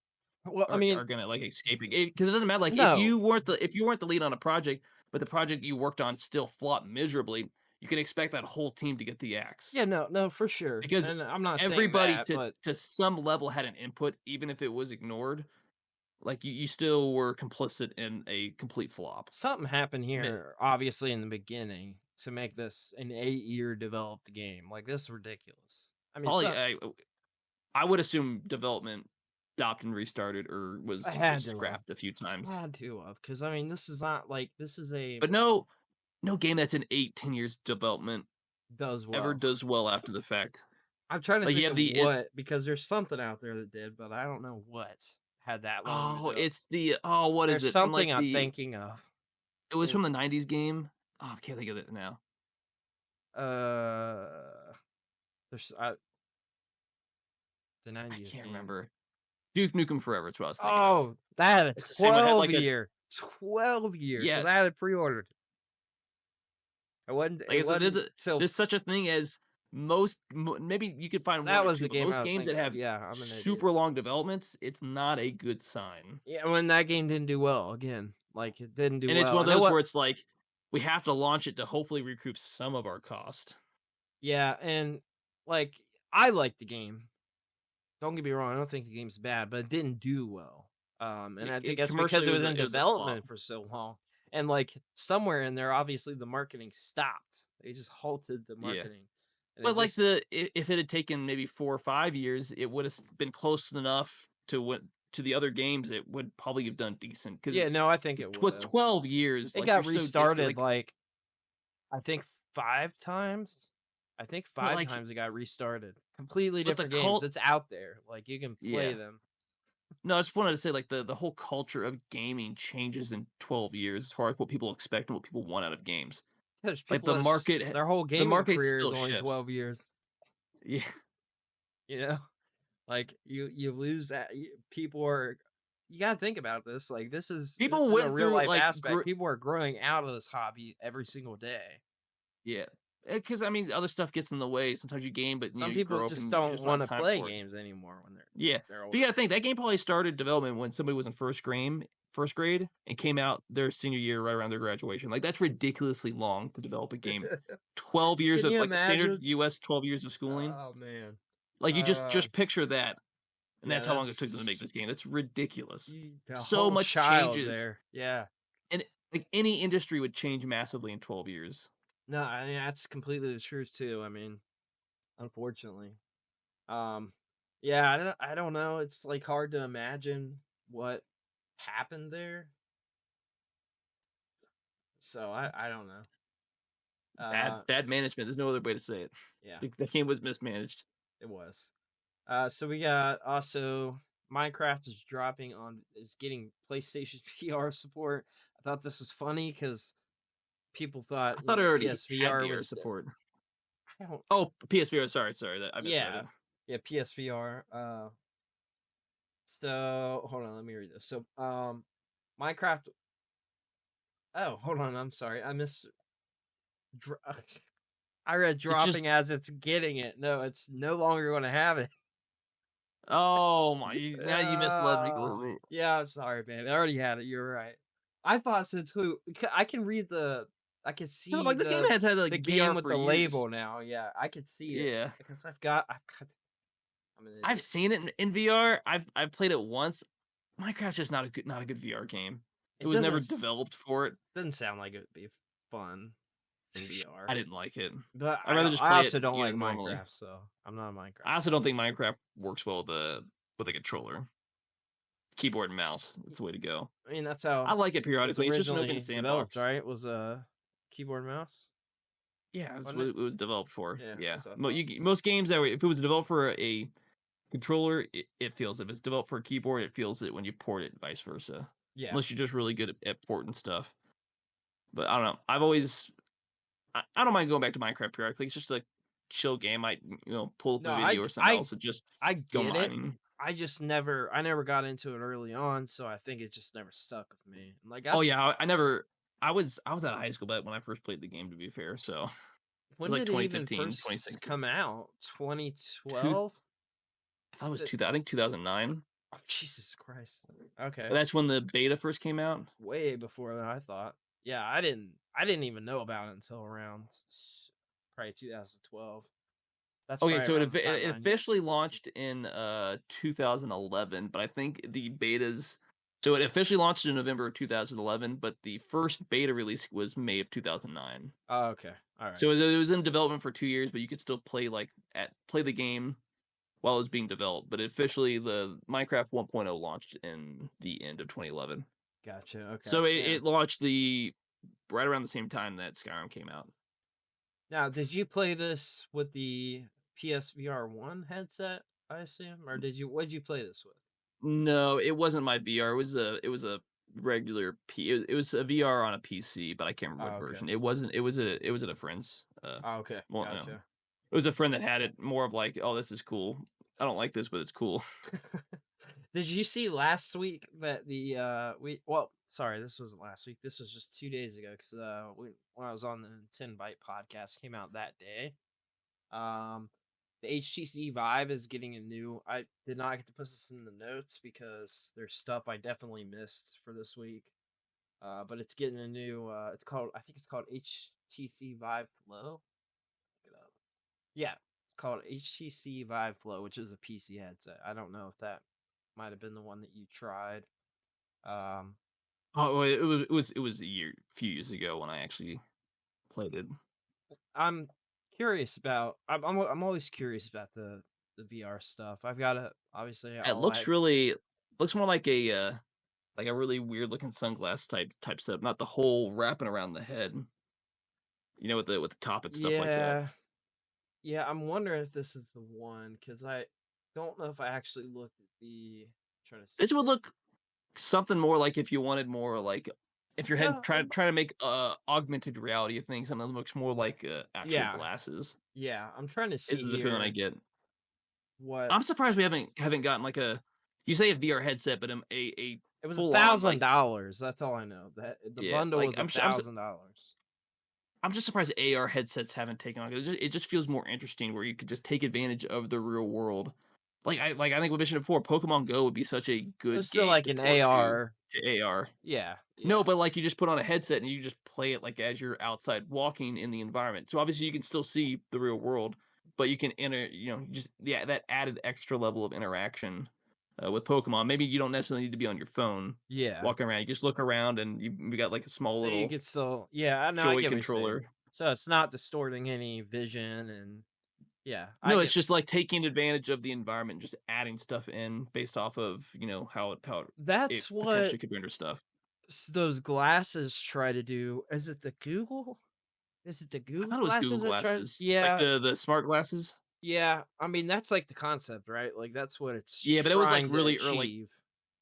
Well, I are mean, gonna like escaping because it doesn't matter. Like no. if you weren't the lead on a project, but the project you worked on still flopped miserably, you can expect that whole team to get the axe Yeah, no, no, for sure. because And I'm not saying everybody that, but to some level had an input, even if it was ignored. Like you still were complicit in a complete flop. something happened Mi- here, obviously in the beginning, to make this an 8-year developed game. Like this is ridiculous. I mean, Probably I would assume development stopped and restarted or I was had to have, scrapped a few times. because I mean, this is not like this is a But no game that's in 8-10 years development does ever well. does well after the fact. I'm trying to Like you think have of what because there's something out there that did, but I don't know what had that long to do. it's the what is There's it from something like I'm thinking of. it was It, from the 90s game. Oh, I can't think of it now. uh, there's the I 90s can't game. remember. Duke Nukem Forever. That's what I was thinking of. Oh, that had a It's the same one. Had 12 like a year, 12 year, yeah. because I had it pre-ordered. It Like wasn't till there's such a thing as maybe you could find one That or was two, the but game most I was games that thinking of. have Yeah, I'm an idiot. super long developments, it's not a good sign. Yeah, when that game didn't do well again, like it didn't do And it's well, one of and it those was where it's like we have to launch it to hopefully recoup some of our cost. yeah, and like I liked the game. Don't get me wrong, I don't think the game's bad, but it didn't do well. And I think that's because Commercially, it was in it was a flop. development for so long. And like somewhere in there, obviously the marketing stopped. They just halted the Yeah. marketing, and it But like just if it had taken maybe 4 or 5 years, it would have been close enough to what to the other games. It would probably have done decent because yeah, no, I think it would with have. 12 years, It like you're got so restarted like, like I think 5 times. I think but five like, times it got restarted. Completely but the different games. cult, It's out there. Like you can play yeah. them. No, I just wanted to say like the whole culture of gaming changes in 12 years as far as what people expect and what people want out of games. There's Like people that their whole the gaming market career is still only shifts. 12 years. Yeah. You know, like you lose that. People are. You gotta think about this. Like this People is a went real through life like aspect. People are growing out of this hobby every single day. yeah. Because I mean, other stuff gets in the way. Sometimes you game, but Some you people grow up just and you don't just don't want have to time play for it. games anymore when Yeah, they're but you older. gotta think that game probably started development when somebody was in first grade, and came out their senior year right around their graduation. Like that's ridiculously long to develop a game. 12 years Can of you like the standard imagine? US 12 years of schooling. Oh man. Like you Uh, just picture that, and yeah, that's how long it took them to make that's this game. That's ridiculous. the So whole much child changes, there. Yeah. and like any industry would change massively in 12 years. No, I mean that's completely the truth too. I mean, unfortunately. Um, yeah, I don't know. It's like hard to imagine what happened there. So I don't know. Bad management. There's no other way to say it. Yeah, The game was mismanaged. it was. So we got also Minecraft is getting PlayStation VR support. I thought this was funny because people thought I thought it already had PSVR VR was support. I don't Oh, PSVR. Sorry. That I misread yeah it. yeah PSVR. So hold on, let me read this. So Minecraft. Oh, hold on. I'm sorry. Dro- I read It's just dropping as it's getting it. No, it's no longer going to have it. oh my! Now you misled me. Yeah, I'm sorry, man. I already had it. You're right. I thought so too. I can read the. I can No, see like this game has had like the VR game with for the years. label now. Yeah, I could see it Yeah, because I've got. I'm an I've idiot. seen it in VR. I've played it once. Minecraft's just not a good VR game. It It was never developed for it. doesn't sound like it would be fun in VR. I didn't like it. But I'd rather just I play it, also don't like normally. Minecraft, so I'm not a I Minecraft also fan. don't think Minecraft works well with a controller, keyboard and mouse. That's the way to go. I mean, that's I how like it it was periodically. It's just an open originally developed, sandbox. right? Was a keyboard mouse, Yeah, that's wasn't what it? it was developed for. Yeah, Yeah, that's what I thought. most games that were, if it was developed for a controller, it feels it. If it's developed for a keyboard, it feels it when you port it, vice versa. Yeah. Unless you're just really good at porting stuff. But I don't know. I don't mind going back to Minecraft periodically. It's just a chill game. I pull up No, a video or something else and just I go get it. mining. I never got into it early on, so I think it just never stuck with me. Like Oh yeah, I never. I was out of high school, but when I first played the game, to be fair, so it was when like did it even 2015, first 2016. come out? Two, 2012? I thought it was I think 2009. Oh, Jesus Christ. Okay. That's when the beta first came out. Way before that, I thought. Yeah, I didn't even know about it until around probably 2012. That's Okay, probably so around the time it I knew it officially existed. launched in 2011, but I think the betas. So it officially launched in November of 2011, but the first beta release was May of 2009. Oh, okay. All right. So it was in development for 2 years, but you could still play play the game while it was being developed. But officially, the Minecraft 1.0 launched in the end of 2011. Gotcha. Okay. So Yeah. it launched right around the same time that Skyrim came out. Now, did you play this with the PSVR 1 headset, I assume? Or what did you play this with? No, it wasn't my VR. It was a regular it was a VR on a PC, but I can't remember Oh, what okay. version. It was at a friend's. Oh, okay. Well, no, Gotcha. it was a friend that had it. More of like, oh, this is cool. I don't like this, but it's cool. Did you see last week that sorry, this wasn't last week. This was just 2 days ago because when I was on the 10 Byte podcast came out that day. Um, the HTC Vive is getting a new. I did not get to put this in the notes because there's stuff I definitely missed for this week. But it's getting a new. It's called. I think it's called HTC Vive Flow. Look it up. Yeah, it's called HTC Vive Flow, which is a PC headset. I don't know if that might have been the one that you tried. Um, Oh, well, it was a few years ago when I actually played it. I'm curious about. I'm always curious about the VR stuff. I've got to obviously It all I looks more like a really weird looking sunglass type setup, not the whole wrapping around the head. With the top and stuff like that. yeah yeah. I'm wondering if this is the one because I don't know if I actually looked at the. Trying to see This would here. look something more like if you wanted more like if you're Yeah, trying to make augmented reality a thing, something that looks more like actual yeah, glasses. yeah. I'm trying to Is see the feeling I here get. what I'm surprised we haven't gotten like a you say a VR headset, but a it was. a full on thousand like dollars. That's all I know. That the yeah bundle like was a $1,000. I'm just surprised AR headsets haven't taken on. It just feels more interesting where you could just take advantage of the real world. I think we mentioned it before. Pokemon Go would be such a good It's still game like to an port AR. to AR. Yeah, No, yeah. but like you just put on a headset and you just play it like as you're outside walking in the environment. So obviously you can still see the real world, but you can enter. Just yeah, that added extra level of interaction with Pokemon. Maybe you don't necessarily need to be on your phone Yeah. walking around. You just look around and you got like a small So you little could still, yeah, I know, I Joy get what you're saying. controller. So it's not distorting any vision, and yeah, I No, it's get. just like taking advantage of the environment, just adding stuff in based off of how it That's what potentially could render stuff. those glasses try to do. Is it the Google? Is it the I Google thought it was Google glasses that try? Glasses, like Yeah, the smart glasses. yeah. I mean, that's like the concept, right? Like that's what it's Yeah, but it was like trying to really early. achieve.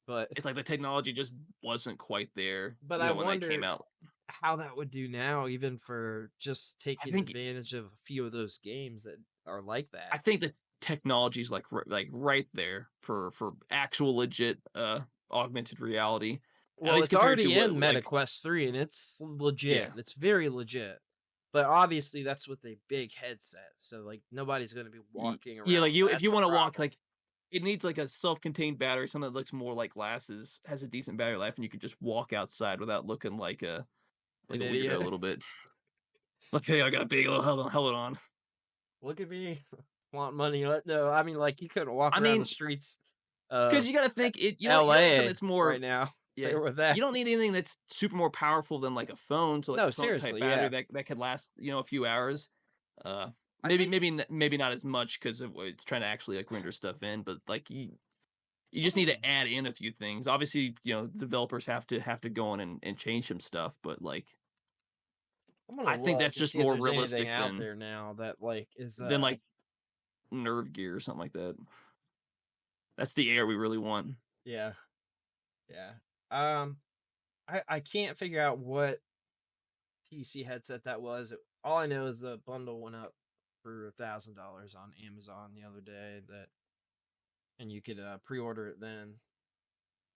But It's like the technology just wasn't quite there, I when that came wonder out. how that would do now, even for just I taking think advantage of a few of those games that are like I that. think the technology's like right there for actual legit augmented reality. At Well, least it's compared to already what in Meta like Quest 3 and it's yeah. legit. It's very legit. But obviously that's with a big headset. So like nobody's going to be walking Yeah, like around. you if That's you a want to walk problem. like it needs like a self-contained battery, something that looks more like glasses, has a decent battery life, and you could just walk outside without looking like An a weirdo a idiot. little bit. Like, hey, I got a big little helmet on. Look at me. Want money. No, I mean like you couldn't walk I around the mean, streets because of you got to think it. You don't need something LA that's more. right now. Yeah, There with that. you don't need anything that's super more powerful than like a phone. So like a No, phone type seriously, battery yeah. that could last a few hours. Uh, I maybe think maybe not as much because it's trying to actually like render stuff in, but like you I'm just need gonna to add in a few things. Obviously, developers have to go in and change some stuff, but like I'm gonna I think look that's and just see if more there's anything realistic out there now that like is than like nerve gear or something like that. That's the air we really want. yeah. Yeah. Um I can't figure out what PC headset that was. All I know is the bundle went up for $1,000 on Amazon the other day that and you could pre-order it then.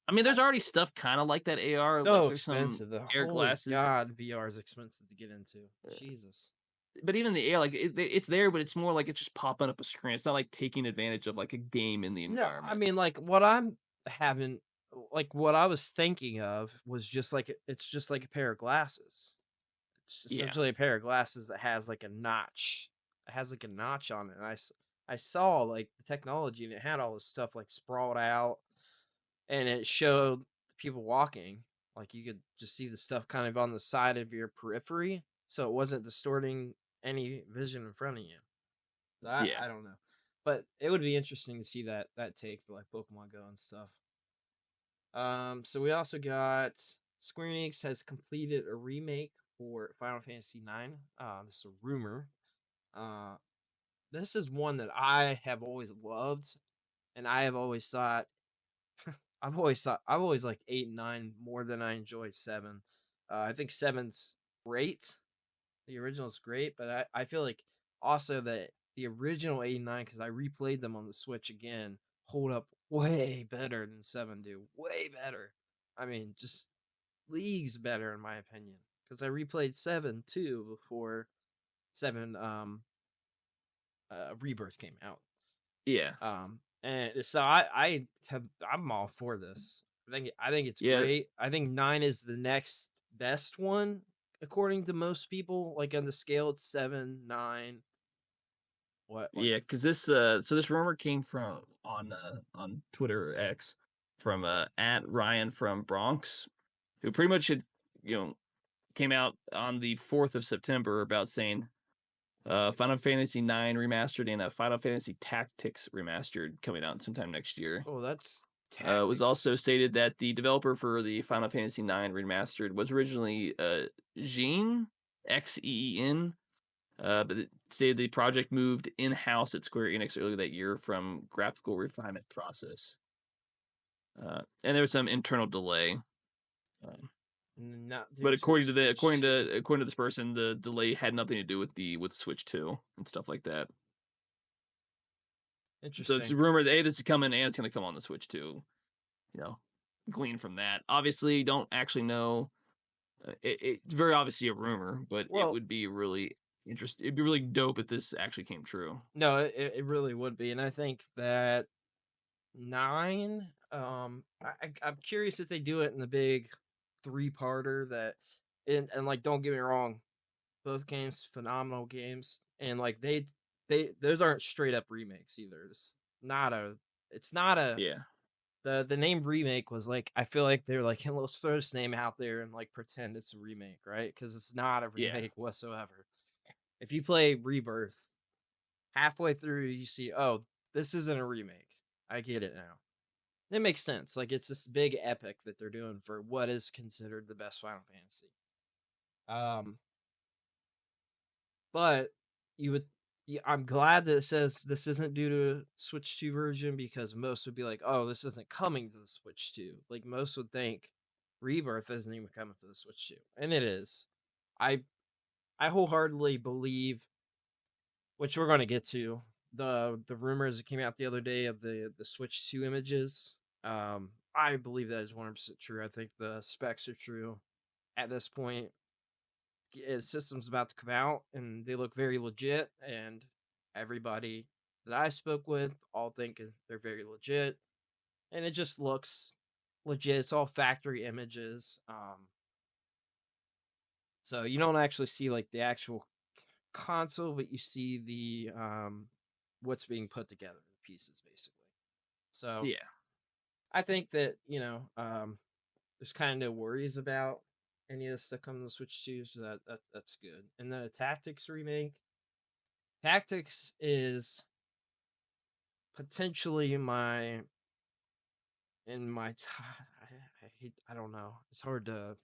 I mean, there's already stuff kind of like that AR. So Like there's some expensive. The air holy glasses, god, VR is expensive to get into. Jesus. but even the AR, like it's there, but it's more like it's just popping up a screen. It's not like taking advantage of like a game in the No, I environment. mean like what I'm having like what I was thinking of was just like it's just like a pair of glasses. It's Yeah, essentially a pair of glasses that has like a notch. It has like a notch on it. And I saw like the technology and it had all this stuff like sprawled out and it showed people walking. Like you could just see the stuff kind of on the side of your periphery. So it wasn't distorting any vision in front of you. So yeah. I don't know. But it would be interesting to see that take for like Pokemon Go and stuff. So we also got Square Enix has completed a remake for Final Fantasy IX. This is a rumor. Uh, this is one that I have always loved, and I have always thought I've always liked 8 and 9 more than I enjoy 7. I think seven's great. The original is great, but I feel like also that the original 8 and 9 because I replayed them on the Switch again hold up way better than 7 do. Way better. I mean, just leagues better in my opinion. Because I replayed 7 too before 7 Rebirth came out. Yeah. And so I'm all for this. I think it's Yeah. great. I think 9 is the next best one according to most people. Like on the scale, it's 7, 9. What like Yeah, because this this rumor came from on Twitter or X from at Ryan from Bronx, who pretty much had came out on the 4th of September about saying Final Fantasy 9 remastered and a Final Fantasy Tactics remastered coming out sometime next year. oh that's It was tactics. also stated that the developer for the Final Fantasy 9 remastered was originally Xeen, Xeen, but it stated the project moved in-house at Square Enix earlier that year from graphical refinement process. And there was some internal delay. Not But there's no according Switch 2. to this person, the delay had nothing to do with the Switch 2 and stuff like that. So it's Interesting. rumored that hey, this is coming and it's gonna come on the Switch 2. Glean from that. Obviously, don't actually know. It's very obviously a rumor, but it Well, would be really interesting. It'd be really dope if this actually came true. no, it really would be, and I think that 9. I'm curious if they do it in the big 3-parter that, and like don't get me wrong, both games phenomenal games, and like they those aren't straight up remakes either. It's not a Yeah, the name remake was like I feel like they're like, hey, let's throw this name out there and like pretend it's a remake, right? Because it's not a yeah, remake whatsoever. If you play Rebirth, halfway through you see, oh, this isn't a remake. I get it now. It makes sense. Like it's this big epic that they're doing for what is considered the best Final Fantasy. Um, but you would, I'm glad that it says this isn't due to Switch 2 version because most would be like, oh, this isn't coming to the Switch 2. Like most would think Rebirth isn't even coming to the Switch 2, and it is. I I wholeheartedly believe, which we're going to get to, the rumors that came out the other day of the Switch 2 images. I believe that is 100% true. I think the specs are true at this point. System's about to come out and they look very legit, and everybody that I spoke with all think they're very legit, and it just looks legit. It's all factory images. So you don't actually see like the actual console, but you see the what's being put together, the pieces basically. So yeah. I think that there's kind of no worries about any of this stuff coming to Switch 2, so that's good. And then a Tactics remake. Tactics is potentially my in my I don't know. It's hard to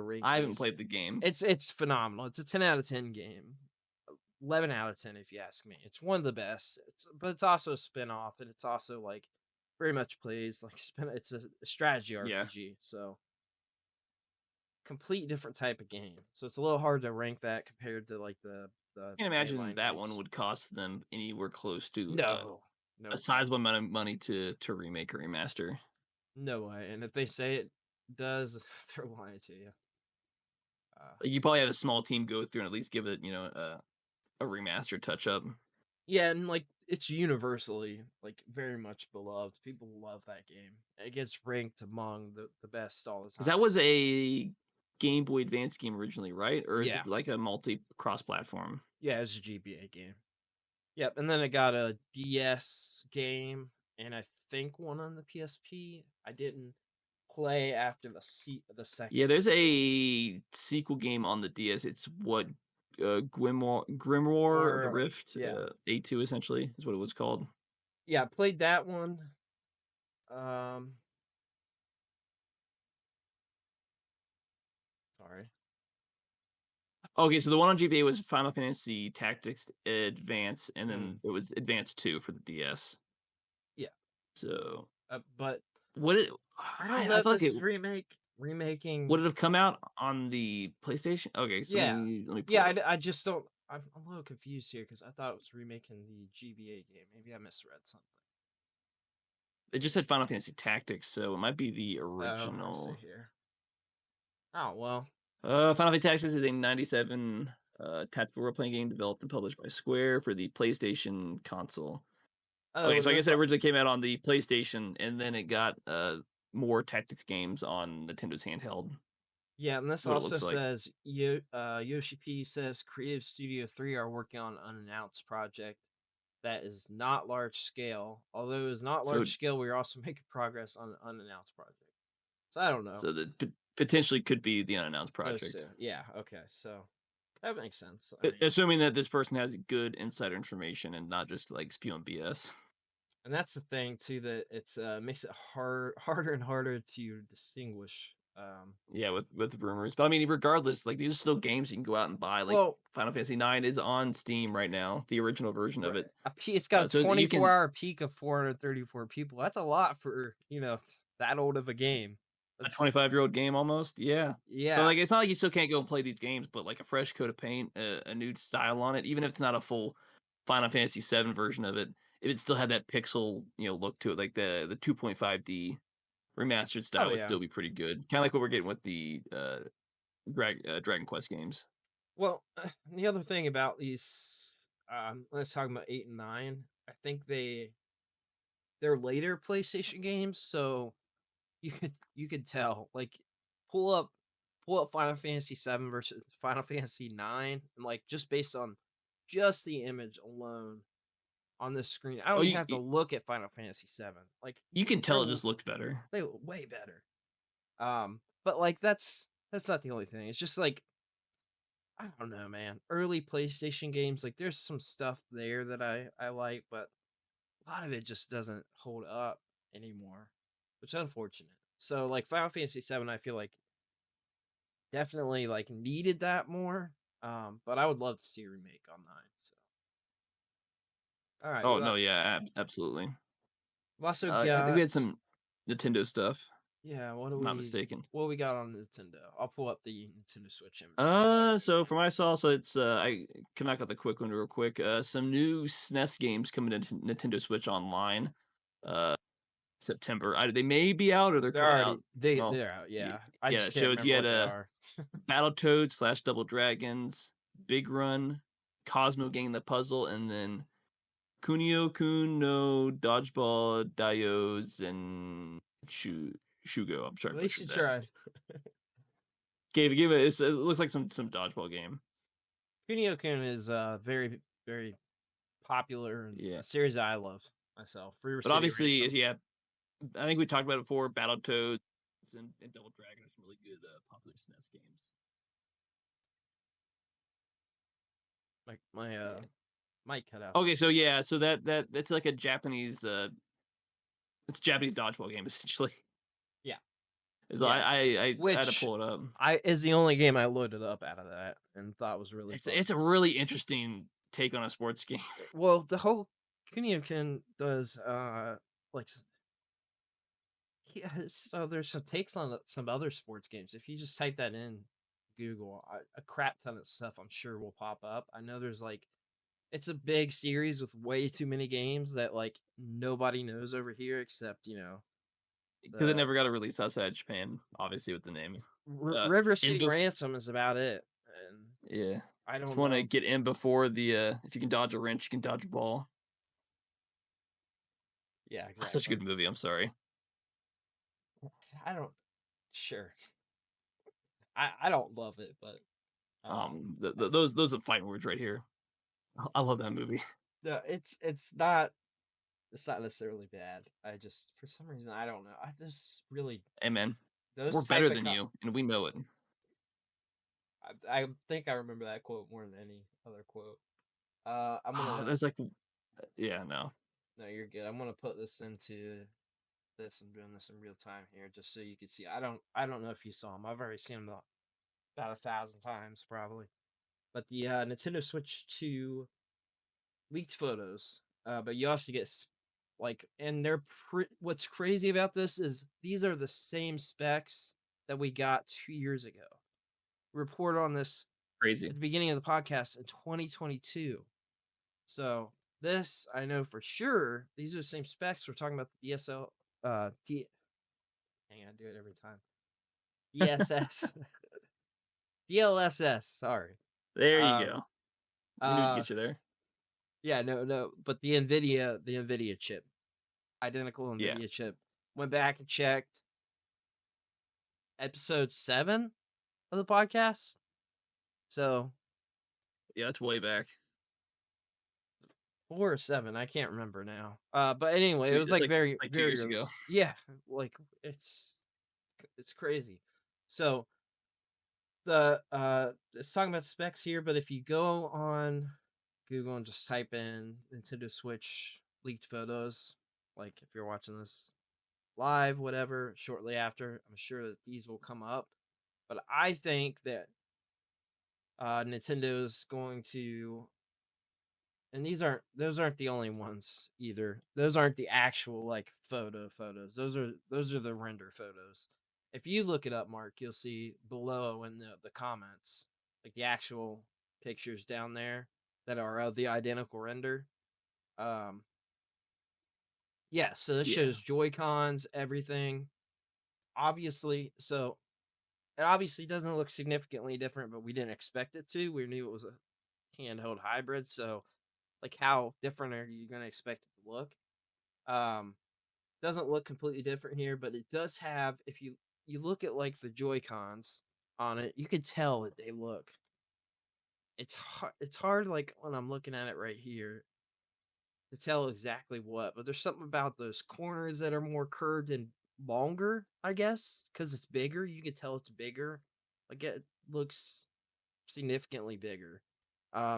rate I haven't these. played the game. It's phenomenal. It's a 10 out of 10 game. 11 out of 10 if you ask me. It's one of the best. But it's also a spin-off, and it's also like very much plays like it's a strategy Yeah, RPG. So complete different type of game. So it's a little hard to rank that compared to like the I can imagine mainline that one games. would cost them anywhere close to No. a Nope. sizable amount of money to remake or remaster. No way. And if they say it does, they're lying to you. Like, you probably have a small team go through and at least give it a remaster touch up. Yeah, and like it's universally like very much beloved. People love that game. It gets ranked among the best all the Because time. that was So a Game Boy Advance game originally, right? Or is yeah, it like a multi cross platform? yeah, it's a GBA game. Yep, and then it got a DS game, and I think one on the PSP. I didn't play after the Yeah, second there's sequel. a sequel game on the DS. It's what Grimoire the Or Rift yeah, A2 essentially is what it was called. yeah, I played that one. Um, sorry. Okay, so the one on GBA was Final Fantasy Tactics Advance, and Mm, then it was Advance 2 for the DS. yeah, So but what it I don't know I if feel like this it is remaking. would it have come out on the PlayStation? Okay, so Yeah, let me pull yeah. it up. I just don't. I'm a little confused here because I thought it was remaking the GBA game. Maybe I misread something. It just said Final Fantasy Tactics, so it might be the Oh, I see original. here. Oh well. Final Fantasy Tactics is a 97 tactical role-playing game developed and published by Square for the PlayStation console. Oh, Okay, and so I guess this, it originally came out on the PlayStation, and then it got more tactics games on Nintendo's handheld. yeah, and this What it also looks like. says Yoshi P says Creative Studio 3 are working on an unannounced project that is not large scale. Although it is not So, large scale, we are also making progress on an unannounced project. So I don't know. so that potentially could be the unannounced Those two. project. Yeah, okay. So that makes sense. Assuming that this person has good insider information and not just like spewing BS. And that's the thing too, that it's makes it harder and harder to distinguish. Yeah, with rumors, but I mean, regardless, like these are still games you can go out and buy. Like Well, Final Fantasy IX is on Steam right now, the original version of right. it. It's got a So you 24 can hour peak of 434 people. That's a lot for that old of a game. a That's 25-year-old game almost, yeah. So yeah. like, it's not like you still can't go and play these games, but like a fresh coat of paint, a new style on it, even if it's not a full Final Fantasy VII version of it, if it still had that pixel look to it, like the 2.5D remastered Oh style would yeah. still be pretty good. Kind of like what we're getting with the Dragon Quest games. Well, the other thing about these, let's talk about 8 and 9. I think they're later PlayStation games, so you could tell. Like, pull up Final Fantasy 7 versus Final Fantasy 9, and like just based on just the image alone on this screen, I Oh, don't even have to look at Final Fantasy 7. Like, you can tell it just looked better. they look way better. But like that's not the only thing. It's just like, I don't know, man. Early PlayStation games, like there's some stuff there that I like, but a lot of it just doesn't hold up anymore, which is unfortunate. So like Final Fantasy 7, I feel like definitely like needed that more. But I would love to see a remake on 9. So all right, Oh no, yeah, absolutely. we've also I think we got, had some Nintendo stuff, yeah. if I'm not mistaken. What we got on Nintendo? I'll pull up the Nintendo Switch image. So for my saw, so it's I can knock out the quick one real quick. Some new SNES games coming to Nintendo Switch Online. September. They may be out or they're They're coming out. already Well, they're out. Yeah, I yeah. just It can't shows you remember had what they a are. Battletoads / Double Dragons, Big Run, Cosmo Gang the Puzzle, and then Kunio-kun no Dodgeball Dios and Shugo. I'm sorry At I least you butchered that. tried. Give it. It looks like some dodgeball game. Kunio-kun is very very popular and Yeah, a series I love myself. River but City obviously, Ransom. yeah. I think we talked about it before. Battletoads and Double Dragon are some really good popular SNES games. My Yeah. mic cut out. Okay, so yeah, so that's like a Japanese it's a Japanese dodgeball game essentially. Yeah, So yeah. I had to Which pull it up. I is the only game I loaded up out of that and thought was really fun. It's a really interesting take on a sports game. Well, the whole Kunio-kun does like yeah. So there's some takes on some other sports games. If you just type that in Google, a crap ton of stuff I'm sure will pop up. I know there's like, it's a big series with way too many games that like nobody knows over here except Because it the never got a release outside Japan, obviously with the name. River In City Ransom is about it, and yeah. I Just don't want to know. get in before the if you can dodge a wrench, you can dodge a ball. Yeah, Such a exactly. good movie, I'm sorry. I don't. Sure. I don't love it, but Those are fighting words right here. I love that movie. no, it's not necessarily bad. I just, for some reason, I don't know. I just really, Hey man, those we're type better of than you, and we know it. I think I remember that quote more than any other quote. I'm gonna That's like, yeah, no. No, you're good. I'm gonna put this into this. I'm doing this in real time here, just so you can see. I don't know if you saw them. I've already seen them about 1,000 times probably. But the Nintendo Switch 2 leaked photos. But you also get like, and what's crazy about this is these are the same specs that we got 2 years ago. We reported on this Crazy. at the beginning of the podcast in 2022. So this, I know for sure, these are the same specs. We're talking about the DSL, hang on, I do it every time. DSS, DLSS. Sorry, There you Um, go. We knew to uh, get you there. yeah, no, but the Nvidia chip, identical Yeah. Nvidia chip. Went back and checked episode 7 of the podcast. So Yeah, that's way back. 4 or 7, I can't remember now. But anyway, it was It's like like very, 2 very years early. ago. Yeah, like it's crazy. So it's talking about specs here, but if you go on Google and just type in Nintendo Switch leaked photos, like if you're watching this live, whatever, shortly after, I'm sure that these will come up. But I think that Nintendo's going to, and those aren't the only ones either. Those aren't the actual like photos. Those are the render photos. If you look it up, Mark, you'll see below in the comments like the actual pictures down there that are of the identical render. Um, yeah, so this Yeah. shows Joy Cons, everything. Obviously, so it obviously doesn't look significantly different, but we didn't expect it to. We knew it was a handheld hybrid, so like how different are you going to expect it to look? Doesn't look completely different here, but it does have, if you look at like the Joy Cons on it, you can tell that they look, it's hard like when I'm looking at it right here to tell exactly what, but there's something about those corners that are more curved and longer, I guess, because it's bigger. You can tell it's bigger. Like it looks significantly bigger.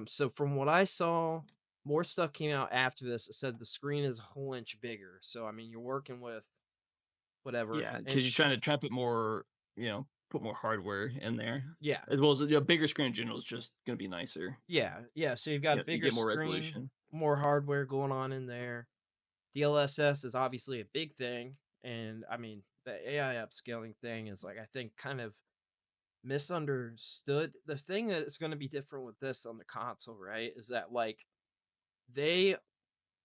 So from what I saw, more stuff came out after this. It said the screen is a whole inch bigger. So I mean, you're working with whatever Yeah, because you're inch. trying to put more, put more hardware in there, Yeah, as well as a bigger screen in general is just gonna be nicer. yeah. So you've You know, got you bigger get more screen, resolution. more hardware going on in there. DLSS is obviously a big thing, and I mean the AI upscaling thing is like I think kind of misunderstood. The thing that is going to be different with this on the console, right, is that like they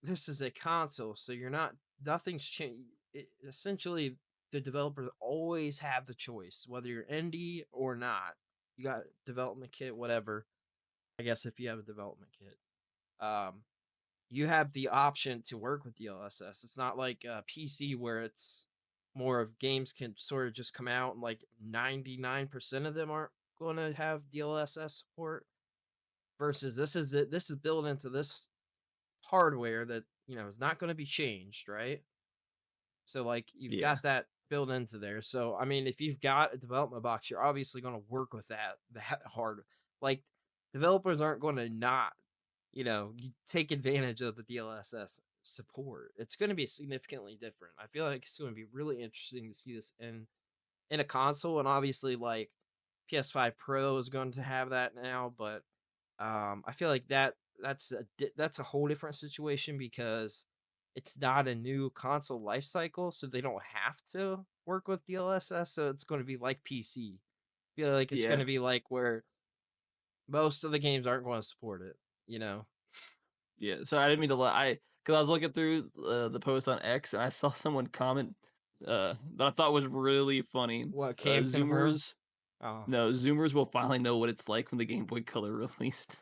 this is a console, so you're not nothing's changed. Essentially, the developers always have the choice whether you're indie or not. You got development kit, whatever. I guess if you have a development kit, um, you have the option to work with DLSS. It's not like a PC where it's more of games can sort of just come out and like 99% of them aren't going to have DLSS support. Versus this is built into this hardware that is not going to be changed, right? So like you've Yeah, got that built into there. So I mean, if you've got a development box, you're obviously going to work with that hard. Like developers aren't going to not, you take advantage of the DLSS support. It's going to be significantly different. I feel like it's going to be really interesting to see this in a console, and obviously like PS5 Pro is going to have that now, but I feel like that's a whole different situation because it's not a new console life cycle, so they don't have to work with DLSS. So it's going to be like PC. I feel like it's going yeah, to be like where most of the games aren't going to support it. You know yeah. So I didn't mean to lie. Because I was looking through the post on X and I saw someone comment that I thought was really funny. what Cam confirmed? Zoomers, Oh, no, Zoomers will finally know what it's like when the Game Boy Color released.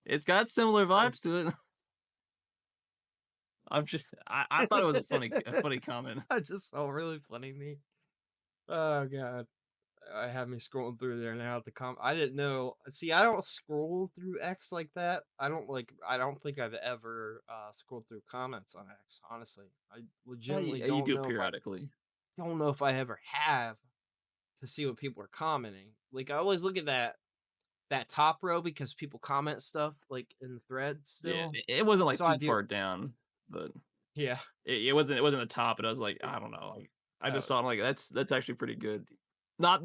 It's got similar I, vibes to it. I thought it was a funny comment. I just saw really funny me. Oh god. I have me scrolling through there now at the I didn't know. See, I don't scroll through X like that. I don't think I've ever scrolled through comments on X, honestly. I legitimately You do it periodically. don't know if I ever have to see what people are commenting. Like I always look at that top row because people comment stuff like in the thread Yeah, still. it wasn't like So I too do. far down, but Yeah. it wasn't the top. And I was like, I don't know. Like, I Oh, just saw it, I'm like that's actually pretty good. Not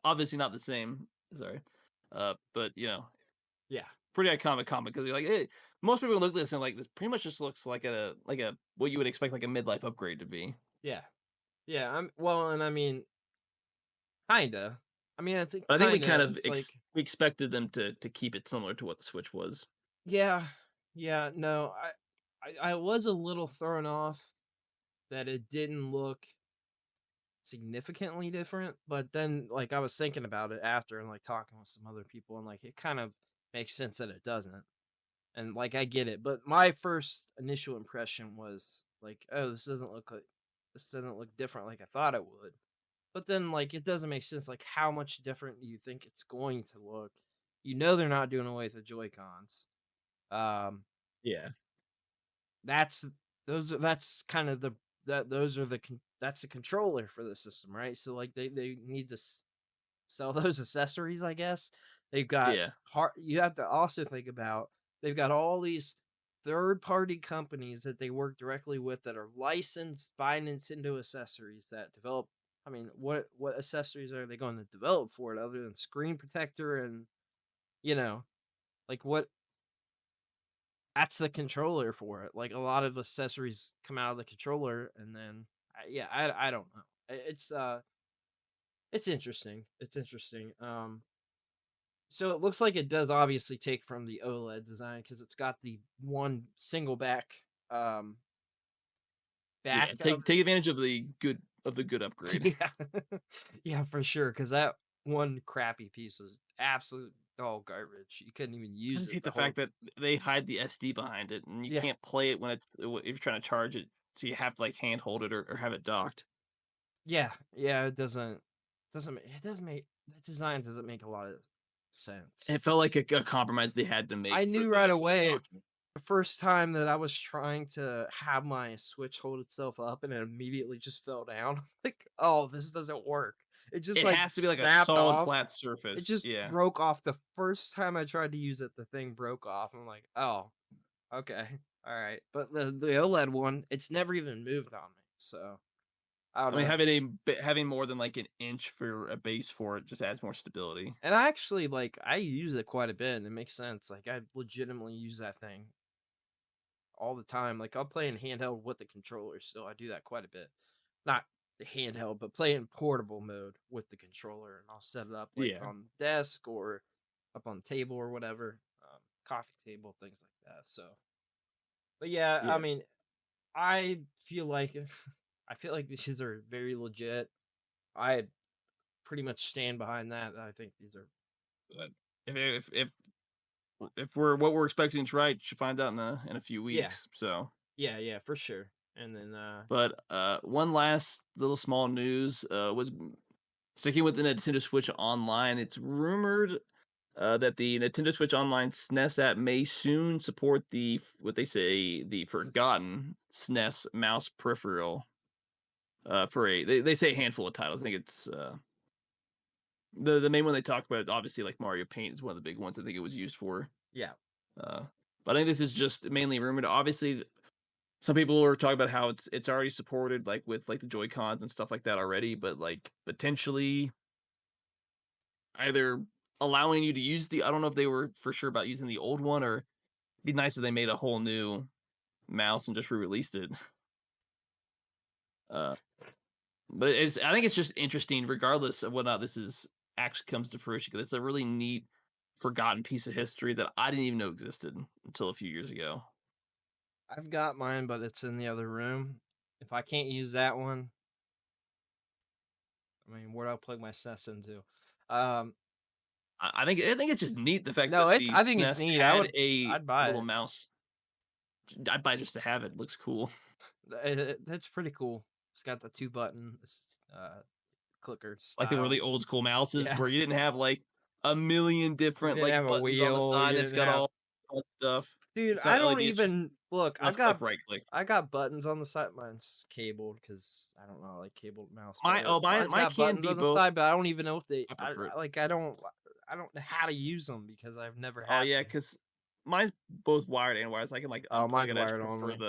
obviously not the same. Sorry, but yeah. pretty iconic comic because you're like, hey, most people look at this and like this pretty much just looks like a what you would expect like a midlife upgrade to be. Yeah. Yeah, I'm well, and I mean kinda. I mean, I think But I think we kind kinda. of It's like we expected them to keep it similar to what the Switch was. yeah, yeah, no, I was a little thrown off that it didn't look significantly different. But then, like, I was thinking about it after and like talking with some other people, and like it kind of makes sense that it doesn't. And like I get it, but my first initial impression was like, oh, this doesn't look different like I thought it would. But then like it doesn't make sense. Like, how much different do you think it's going to look? You know they're not doing away with the Joy Cons. Um, Yeah. that's that's kind of the that those are the that's the controller for the system, right? So like they need to sell those accessories, I guess. They've got Yeah. you have to also think about they've got all these third party companies that they work directly with that are licensed by Nintendo accessories that develop. I mean, what accessories are they going to develop for it other than screen protector and you know, like what that's the controller for it. Like a lot of accessories come out of the controller and then yeah, I don't know. It's interesting. It's interesting. So it looks like it does obviously take from the OLED design because it's got the one single um Yeah. back of Take advantage of the good upgrade. yeah. Yeah, for sure. Cause that one crappy piece was absolute dog garbage. You couldn't even I use just it hate the the whole fact that they hide the SD behind it, and you yeah. can't play it when if you're trying to charge it. So you have to like hand hold it or have it docked. Yeah. Yeah, it doesn't make the design doesn't make a lot of It sense. felt like a compromise they had to make I for knew right the away docking. the first time that I was trying to have my Switch hold itself up and it immediately just fell down. Like, oh, this doesn't work. It just It like has to be like a snapped solid off. flat It surface. just Yeah. broke off the first time I tried to use it. The thing broke off. I'm like, oh, okay, all right. But the OLED one, it's never even moved on me. So I don't I mean, know. having more than like an inch for a base for it just adds more stability. And I actually like I use it quite a bit, and it makes sense. Like I legitimately use that thing all the time. Like I'll play in handheld with the controller still. I do that quite a bit. Not the handheld, but play in portable mode with the controller, and I'll set it up like Yeah. on the desk or up on the table or whatever, coffee table, things like that. So, but yeah, I Yeah. mean, I feel like I feel like these are very legit. I pretty much stand behind that. I think these are But if we're what we're expecting is right, should find out in a few yeah, weeks. So, yeah, for sure. And then but one last little small news was sticking with the Nintendo Switch Online. It's rumored that the Nintendo Switch Online SNES app may soon support what they say the forgotten SNES mouse peripheral. For they say a handful of titles. I think it's the main one they talk about. Obviously, like Mario Paint is one of the big ones. I think it was used for. yeah, Uh, but I think this is just mainly rumored. Obviously, some people are talking about how it's already supported, like with like the Joy Cons and stuff like that already. But like potentially either allowing you to use I don't know if they were for sure about using the old one, or it'd be nice if they made a whole new mouse and just re-released it. Uh, but I think it's just interesting, regardless of whether or not this is actually comes to fruition, because it's a really neat, forgotten piece of history that I didn't even know existed until a few years ago. I've got mine, but it's in the other room. If I can't use that one, I mean, where do I plug my SNES into? Um, I think it's just neat the fact no, that it's the I think it's SNES neat. had a I'd buy little it. mouse. I'd buy it just to have it. It looks cool. That's pretty cool. It's got the two button clicker Like the style. really old school mouses Yeah, where you didn't have like a million you different didn't like have a buttons on the wheel. side. You It's didn't got have, all that stuff. dude. It's I not don't LED. It's just even look. enough to like right click. I got buttons on the side. Mine's cabled because I don't know, like cabled mouse better. Mine's Mine got can buttons be on the both. side, but I don't even know if they. I prefer it. I don't know how to use them because I've never Oh had yeah, to. because mine's both wired and wireless. I can like Oh, unplug mine's it. I just wired prefer only.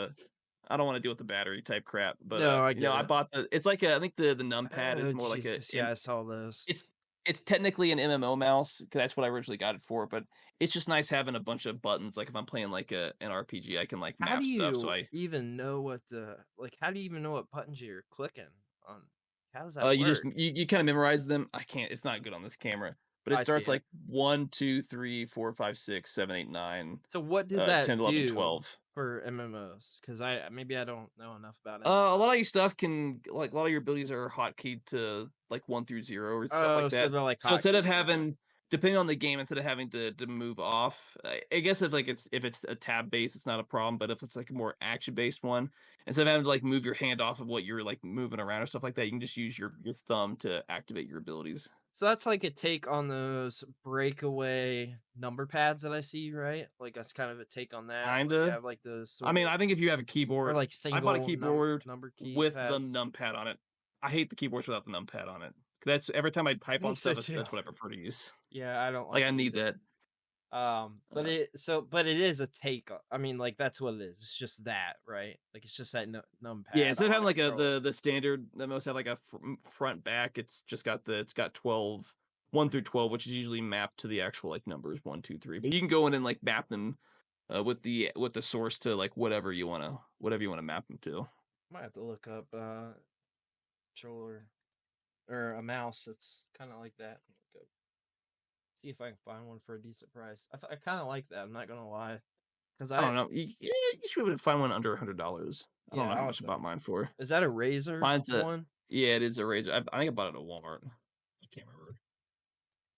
I don't want to deal with the battery type crap. But No, I you know, get I it. bought it's like I think the numpad Oh is more like Jesus, yeah, I saw those. it's it's technically an MMO mouse, 'cause that's what I originally got it for, but it's just nice having a bunch of buttons. Like if I'm playing like an RPG, I can like How do map stuff. So you even know what the like? How do you even know what buttons you're clicking on? How does that you just work? you kind of memorize them. I can't. It's not good on this camera, but it I see starts it. like 1, 2, 3, 4, 5, 6, 7, 8, 9, So what does 10, that 11, do? 12. for MMOs? Because I don't know enough about it. A lot of your stuff can like a lot of your abilities are hotkeyed to like 1 through 0 or stuff Oh, like so that. they're like So instead of hotkeys. Okay. having, depending on the game, instead of having to move off, I guess if it's a tab based, it's not a problem. But if it's like a more action based one, instead of having to like move your hand off of what you're like moving around or stuff like that, you can just use your thumb to activate your abilities. So that's like a take on those breakaway number pads that I see, right? Like that's kind of a take on that. Where you Kinda. have like those I sort mean, of I think if you have a or keyboard, like I bought a single keyboard number with the keypads. numpad on it. I hate the keyboards without the numpad on it. That's every time I I type on think so stuff, too. that's what I prefer to use. Yeah, I don't Like like I it need either. that. But Uh, it is a take. I mean, like that's what it is. It's just that, right? Like it's just that yeah, numpad instead of on having a like controller. the standard that most have like a front back, it's got 12, 1 through 12, which is usually mapped to the actual like numbers 1, 2, 3. But you can go in and like map them with the source to like whatever you wanna map them to. Might have to look up controller or a mouse that's kind of like that. See if I can find one for a decent price. I kind of like that. I'm not gonna lie, because I don't know. You should be able to find one under $100. I don't yeah, know how I'll much have I to. bought mine for. Is that a Razer Mine's a one? Yeah, it is a Razer. I think I bought it at Walmart. I can't remember.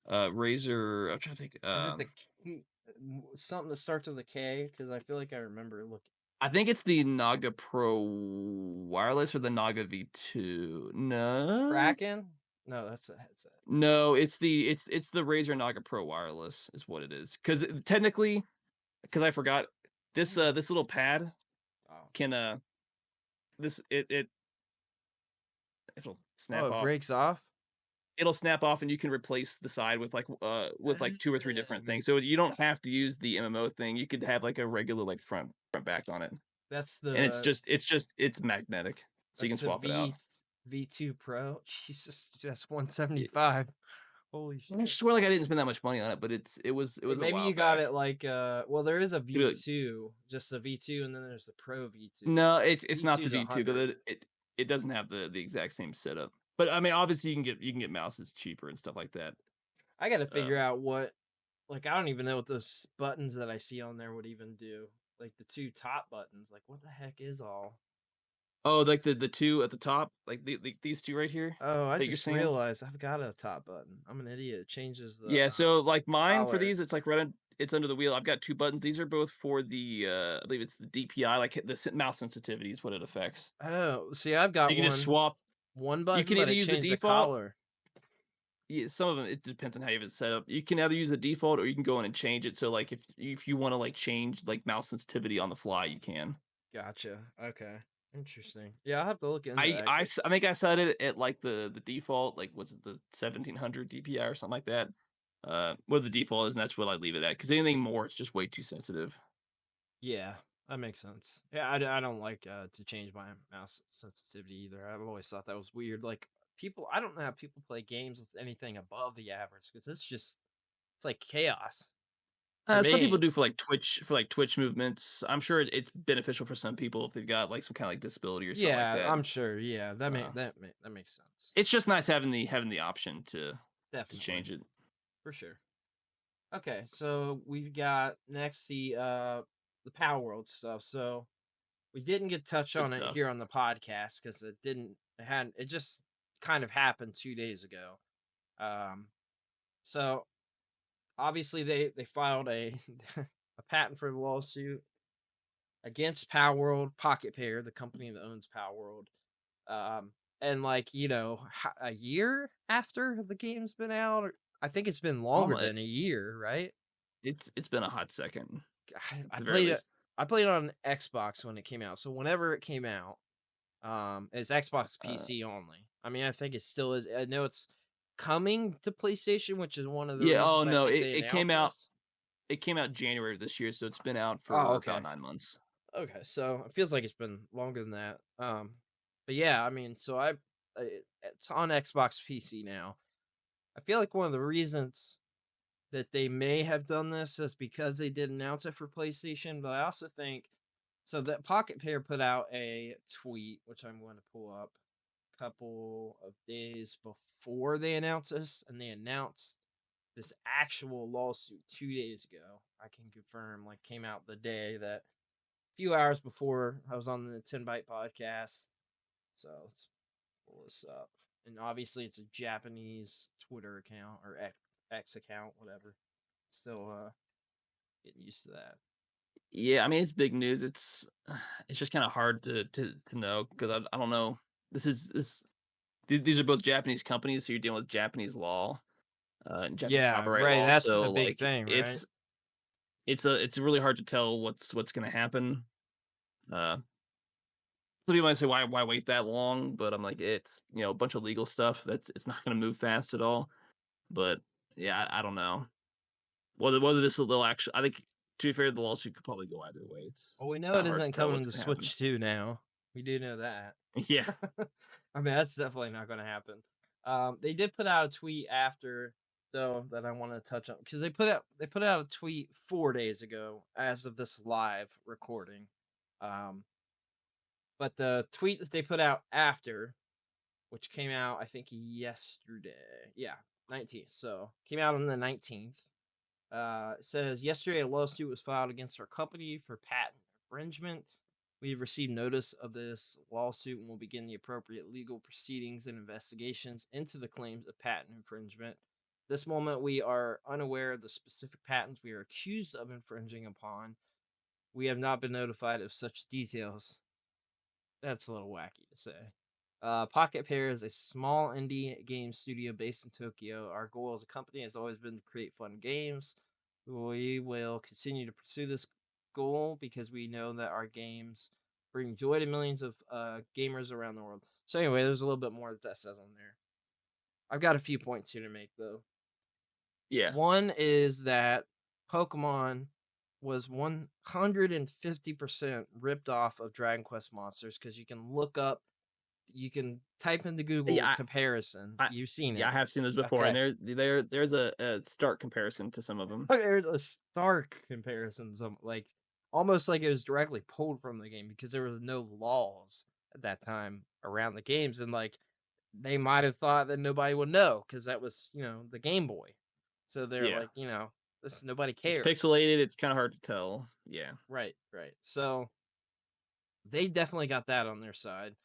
Razer. I'm trying to think. Is it the something that starts with a K? Because I feel like I remember looking. I think it's the Naga Pro wireless or the Naga V2. No, Kraken? No, that's a headset. no, it's the Razer Naga Pro wireless is what it is. Because technically, because I forgot this little pad Oh, can this it it'll snap it off. breaks off. It'll snap off and you can replace the side with like 2 or 3 different Dang. things. So you don't have to use the MMO thing. You could have like a regular like front back on it. That's And the it's magnetic. So you can that's the swap it out. V2 Pro. Jesus, that's Yeah. 175. Holy I shit. swear like I didn't spend that much money on it, but it Hey, was a maybe while you got back. it like well there is a It, V2, just a V2 and then there's the Pro V2. no, it's not V2 the is V2 100. because it doesn't have the exact same setup. But I mean, obviously you can get mouses cheaper and stuff like that. I got to figure Um, out what like I don't even know what those buttons that I see on there would even do. Like the two top buttons, like what the heck is all? oh, like the two at the top, like these two right here Oh, I that you're just seeing. realized I've got a top button. I'm an idiot. It changes the Yeah, so like mine for color. these, it's like it's under the wheel. I've got 2 buttons. These are both for the I believe it's the DPI, like the mouse sensitivity is what it affects. Oh, see, I've You got can just swap. one You button, can but either it use the changed the default. color. Yeah, some of them it depends on how you have it set up. You can either use the default or you can go in and change it. So like if you want to like change like mouse sensitivity on the fly, you can. Gotcha. Okay. Interesting. Yeah, I'll have to look into that because I think I set it at like the default, like was it the 1700 DPI or something like that. What the default is, and that's what I leave it at. Because anything more, it's just way too sensitive. yeah, that makes sense. Yeah, I don't like to change my mouse sensitivity either. I've always thought that was weird. Like people, I don't know how people play games with anything above the average because it's like chaos to Some people me. do for like Twitch movements. I'm sure it's beneficial for some people if they've got like some kind of like disability or something like Yeah, that. I'm sure. Yeah, Uh, that makes sense. it's just nice having the option to Definitely, change it. for sure. Okay, so we've got next the Power World stuff. So we didn't get touch Good on it stuff. here on the podcast because it just kind of happened 2 days ago. Um, so obviously they filed a a patent for the lawsuit against Power World Pocket Pair, the company that owns Power World. And like a year after the game's been out, I think it's been longer Almost, than a year, right? it's been a hot second I at the very played it. least. I played it on Xbox when it came out. So whenever it came out, it's Xbox Uh, PC only. I mean, I think it still is. I know it's coming to PlayStation, which is one of the yeah. Oh reasons I no, think they announced this. it came out January of this year, so it's been out Oh, for about okay. 9 months. Okay, so it feels like it's been longer than that. But yeah, I mean, it's on Xbox PC now. I feel like one of the reasons that they may have done this is because they did announce it for PlayStation, but I also think so that Pocket Pair put out a tweet, which I'm going to pull up a couple of days before they announced this, and they announced this actual lawsuit 2 days ago. I can confirm, like, came out the day that few hours before I was on the 10 Byte podcast. So let's pull this up. And obviously, it's a Japanese Twitter account or X account, whatever. Still getting used to that. Yeah, I mean it's big news. It's just kind of hard to know because I don't know. These are both Japanese companies, so you're dealing with Japanese law, and Japanese Yeah, copyright right. law. That's a So big like thing, right? it's really hard to tell what's gonna happen. Uh, some people might say why wait that long, but I'm like it's a bunch of legal stuff it's not gonna move fast at all. But yeah, I don't know whether this will actually. I think to be fair, the lawsuit could probably go either way. It's Well, we know kind it of hard isn't to tell coming what's to gonna happen. Switch 2 now. We do know that. Yeah. I mean, that's definitely not going to happen. They did put out a tweet after, though, that I want to touch on because they put out a tweet 4 days ago as of this live recording. But the tweet that they put out after, which came out I think yesterday, yeah, 19th. So came out on the 19th. It says yesterday a lawsuit was filed against our company for patent infringement. We have received notice of this lawsuit and will begin the appropriate legal proceedings and investigations into the claims of patent infringement. At this moment, we are unaware of the specific patents we are accused of infringing upon. We have not been notified of such details. That's a little wacky to say. Pocket Pair is a small indie game studio based in Tokyo. Our goal as a company has always been to create fun games. We will continue to pursue this goal because we know that our games bring joy to millions of gamers around the world. So anyway, there's a little bit more that says on there. I've got a few points here to make though. Yeah. One is that Pokemon was 150% ripped off of Dragon Quest Monsters because you can type into Google Yeah. comparison. I You've seen it. I have seen those before, Okay. and there's a stark comparison to some of them. There's a stark comparison, like almost like it was directly pulled from the game because there was no laws at that time around the games, and like they might have thought that nobody would know because that was the Game Boy, so they're Yeah. like this nobody It's cares. pixelated. It's kind of hard to tell. Yeah. Right. So they definitely got that on their side.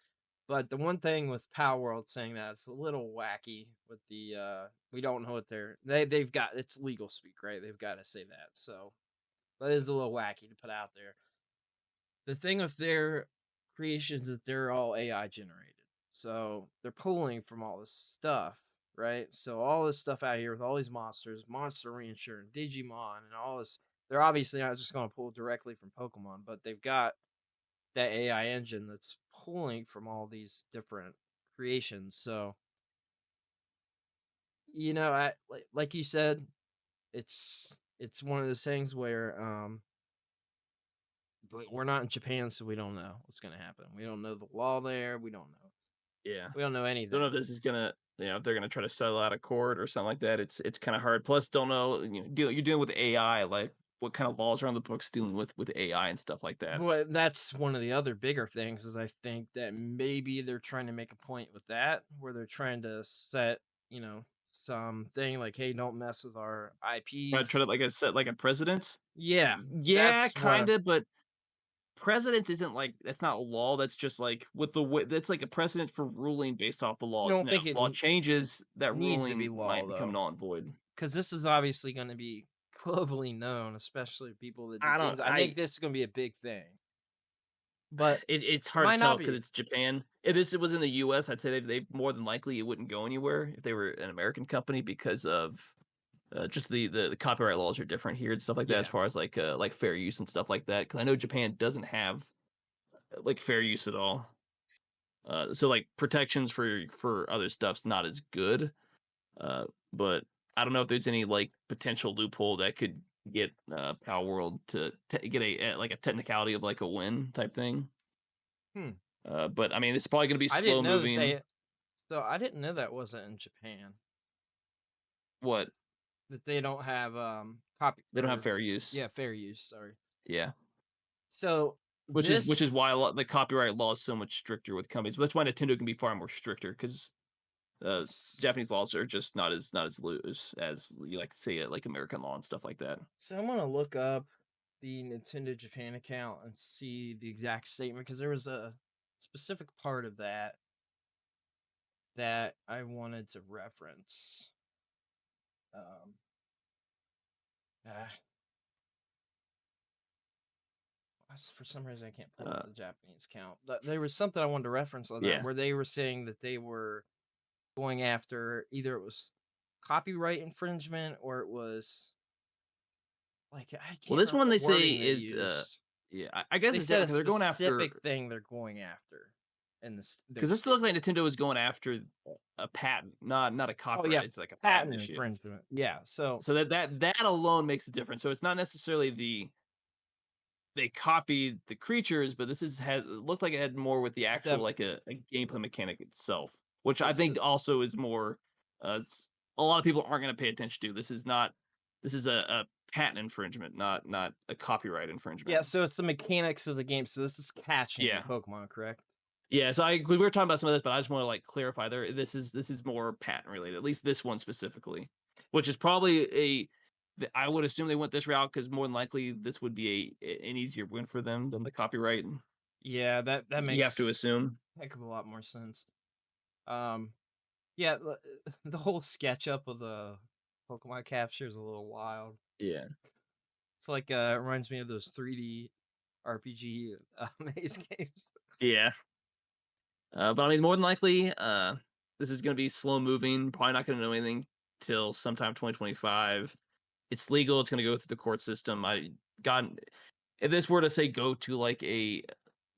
But the one thing with Power World saying that it's a little wacky with the we don't know what they've got, it's legal speak, right? They've got to say that. So that is a little wacky to put out there. The thing with their creations is they're all AI generated. So they're pulling from all this stuff, right? So all this stuff out here with all these monsters, Monster Rancher and Digimon and all this, they're obviously not just going to pull directly from Pokemon, but they've got that AI engine that's pulling from all these different creations. So, like you said, it's one of those things where we're not in Japan, so we don't know what's going to happen. We don't know the law there. We don't know. Yeah. We don't know Don't know anything. if this is gonna, if they're gonna try to settle out of court or something like that. It's kind of hard. Plus, don't know. You're dealing with AI. Like, what kind of laws are on the books dealing with AI and stuff like that. But that's one of the other bigger things is I think that maybe they're trying to make a point with that, where they're trying to set, something like, hey, don't mess with our Try to IPs. like I said, like a precedence. Yeah, Yeah, that's what. kind of, but precedence isn't like that's not law. That's just like with the way that's like a precedent for ruling based off the I law. don't Now, think if it law changes, that needs to be ruling law might become though, null and void. because this is obviously going to be globally known, especially people that do I don't. games. I think this is going to be a big thing, but It's it hard to might not tell because be. it's Japan. If this was in the U.S., I'd say they more than likely it wouldn't go anywhere if they were an American company because of just the copyright laws are different here and stuff like that as Yeah, far as like fair use and stuff like that. Because I know Japan doesn't have like fair use at all. So like protections for other stuff's not as good. But I don't know if there's any like potential loophole that could get Power World to get like a technicality of like a win type thing. hmm. But I mean, it's probably going to be I slow didn't know that moving. they. So I didn't know that wasn't in Japan, What that they don't have copy they don't have or fair use. yeah, fair use. Sorry. Yeah, So which this is why a lot the copyright law is so much stricter with companies. That's why Nintendo can be far more stricter because Japanese laws are just not as loose as you like to say it, like American law and stuff like that. so I'm gonna look up the Nintendo Japan account and see the exact statement because there was a specific part of that I wanted to reference. Um, ah, for some reason, I can't pull up the Japanese account. There was something I wanted to reference on that where they were saying that they were going after either it was copyright infringement or it was like I can't Well, this remember one the they say wording they is used. yeah, I guess They it's said a because they're going after specific thing they're going after in their because this looks like statement. Nintendo is going after a patent, not a Oh copyright. yeah, It's like a patent patent issue. infringement. Yeah, so So that alone makes a difference. So it's not necessarily they copied the creatures, but this is had looked like it had more with the actual the like a gameplay mechanic itself, which I yeah, so think also is more a lot of people aren't going to pay attention to. This is a patent infringement, not a copyright infringement. yeah, so it's the mechanics of the game. So this is catching Yeah. the Pokemon, correct? Yeah, so we were talking about some of this, but I just want to like clarify there. This is more patent related, at least this one specifically, which is probably I would assume they went this route because more than likely this would be an easier win for them than the copyright. Yeah, that You have to makes assume. a heck of a lot more sense. Um, yeah, the whole sketch up of the Pokemon capture is a little wild. Yeah. It's like it reminds me of those 3D RPG maze games. Yeah. But I mean, more than likely, this is going to be slow moving. Probably not going to know anything till sometime 2025. It's legal. It's going to go through the court system. God, if this were to say go to like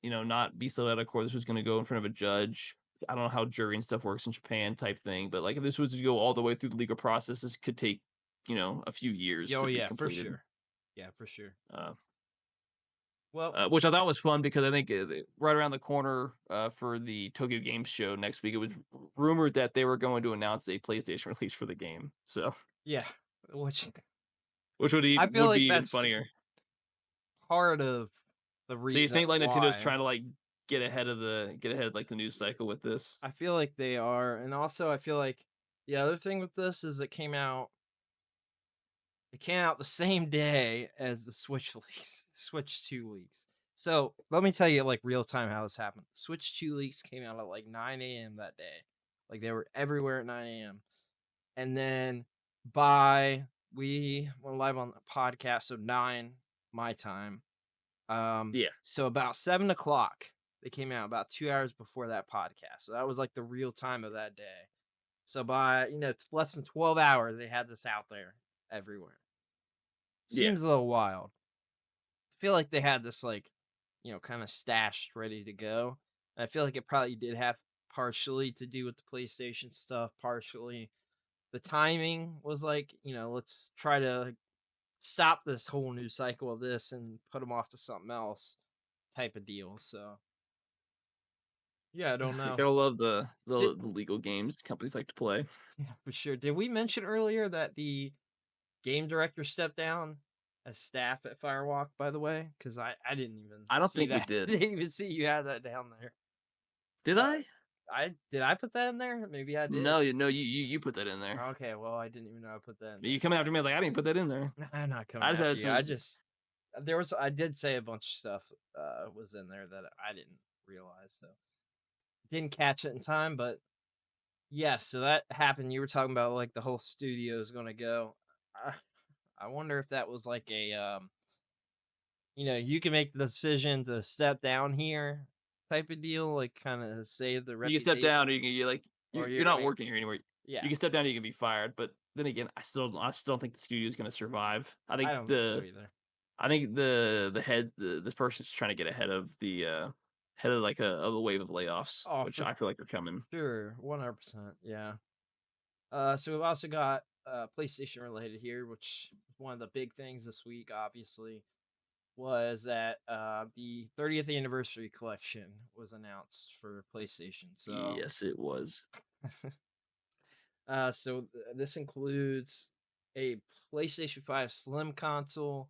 not be settled out of court, this was going to go in front of a judge. I don't know how jury and stuff works in Japan type thing, but like if this was to go all the way through the legal process, this could take, a few years Oh to be yeah, for completed. sure. Yeah, for sure. Uh, Well, which I thought was fun because I think right around the corner for the Tokyo Games Show next week, it was rumored that they were going to announce a PlayStation release for the game. So, yeah, which which I feel would be like even that's funnier. part of the So you reason think like Nintendo's why. trying to like get ahead of like the news cycle with this? I feel like they are, and also I feel like the other thing with this is it came out. It came out the same day as the Switch leaks, Switch 2 leaks. So let me tell you, like real time, how this happened. The Switch 2 leaks came out at like 9 a.m. that day. Like they were everywhere at 9 a.m. And then we went live on the podcast, so 9 my time. Yeah, So about 7 o'clock, they came out about 2 hours before that podcast. So that was like the real time of that day. So by less than 12 hours, they had this out there everywhere. yeah. Seems a little wild. I feel like they had this like, kind of stashed ready to go. And I feel like it probably did have partially to do with the PlayStation stuff, partially the timing was like, let's try to stop this whole new cycle of this and put them off to something else type of deal. So, yeah, I don't You know. gotta love the Did, legal games companies like to play. yeah, for sure. Did we mention earlier that the game director stepped down as staff at Firewalk, by the way? Because I didn't even I don't see think we that. did. Didn't even see you had that down there. Did I? I put that in there? Maybe I did. No, you put that in there. Okay, well I didn't even know I put that in You there. coming after me like I didn't put that in there. I'm not coming I just after had you. some. I did say a bunch of stuff was in there that I didn't realize, so didn't catch it in time, but yeah, so that happened. You were talking about like the whole studio is gonna go. I, I wonder if that was like a you can make the decision to step down here type of deal, like kind of save the You can step down, reputation. or you're like Or you're you're not gonna working here anymore. yeah, You can step down, or you can be fired. But then again, I still don't think the studio is going to survive. I don't think so either. I think the head this person's trying to get ahead of the head of like a wave of layoffs, Oh, which for I feel like are coming. sure, 100%. Yeah. So we've also got PlayStation related here, which one of the big things this week, obviously, was that the 30th anniversary collection was announced for PlayStation. So, Yes, it was. this includes a PlayStation 5 Slim console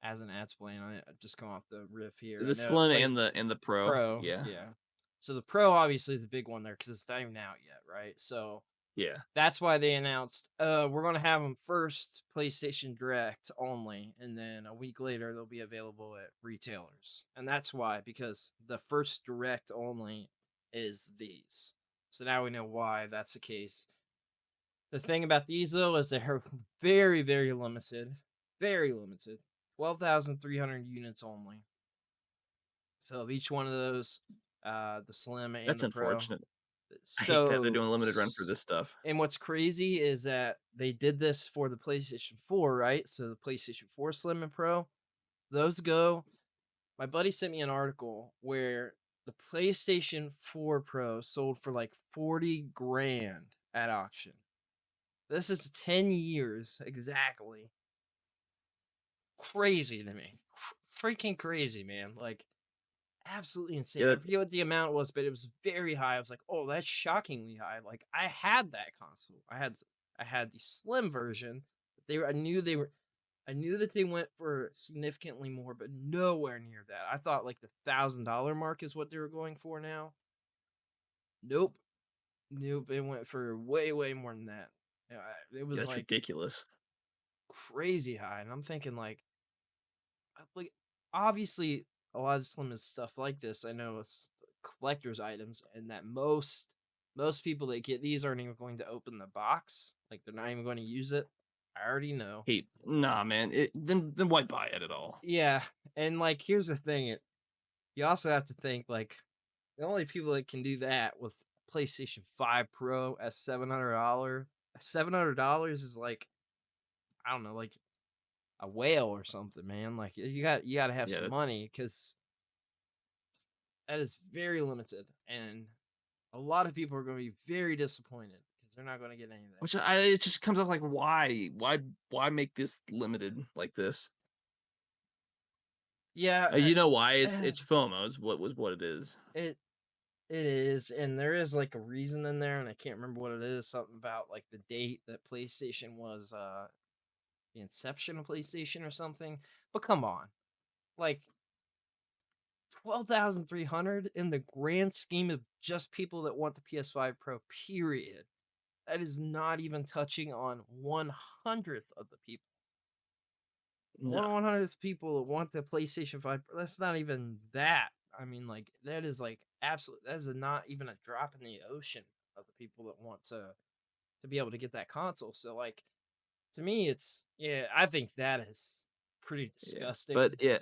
as an ad plan. I just come off the riff here. I The know Slim Play and the Pro. Pro, Yeah. yeah. So the Pro obviously is the big one there because it's not even out yet, right? So Yeah. That's why they announced, we're gonna have them first PlayStation Direct only, and then a week later they'll be available at retailers. And that's why, because the first Direct only is these. So now we know why that's the case. The thing about these though is they're very, very limited. Very limited. 12,300 units only. So of each one of those, the Slim and That's the Pro. unfortunate. I hate that they're So, doing a limited run for this stuff. and what's crazy is that they did this for the PlayStation 4, right? So the PlayStation 4 Slim and Pro, those go. My buddy sent me an article where the PlayStation 4 Pro sold for like 40 grand at auction. This is 10 years exactly. Crazy to me. Freaking crazy, man. Like, absolutely insane. Yeah, I forget what the amount was, but it was very high. I was like, "Oh, that's shockingly high." Like I had that console. I had the slim version. I knew that they went for significantly more, but nowhere near that. I thought like the $1,000 mark is what they were going for now. Nope. Nope, it went for way, way more than that. It was that's like ridiculous. crazy high, and I'm thinking like obviously a lot of slim is stuff like this. I know it's collector's items, and that most people that get these aren't even going to open the box. Like they're not even going to use it. I already know. Hey, nah, man. Then why buy it at all? Yeah, and like here's the thing: you also have to think like the only people that can do that with PlayStation 5 Pro at $700. $700 is like, I don't know, like a whale or something, man. Like you got to have Yeah, some money because that is very limited, and a lot of people are going to be very disappointed because they're not going to get any of that. it just comes off like why make this limited like this? Yeah, You know why? uh, It's FOMO is what it is. it it is, and there is like a reason in there, and I can't remember what it is. Something about like the date that PlayStation was, the inception of PlayStation or something. But come on, like 12,300 in the grand scheme of just people that want the PS5 Pro. Period. That is not even touching on 1/100th of the people. No. 1/100th people that want the PlayStation 5 Pro. That's not even that. I mean, like that is like absolute. That is not even a drop in the ocean of the people that want to be able to get that console. So like to me, it's yeah. I think that is pretty Yeah. disgusting. But yeah,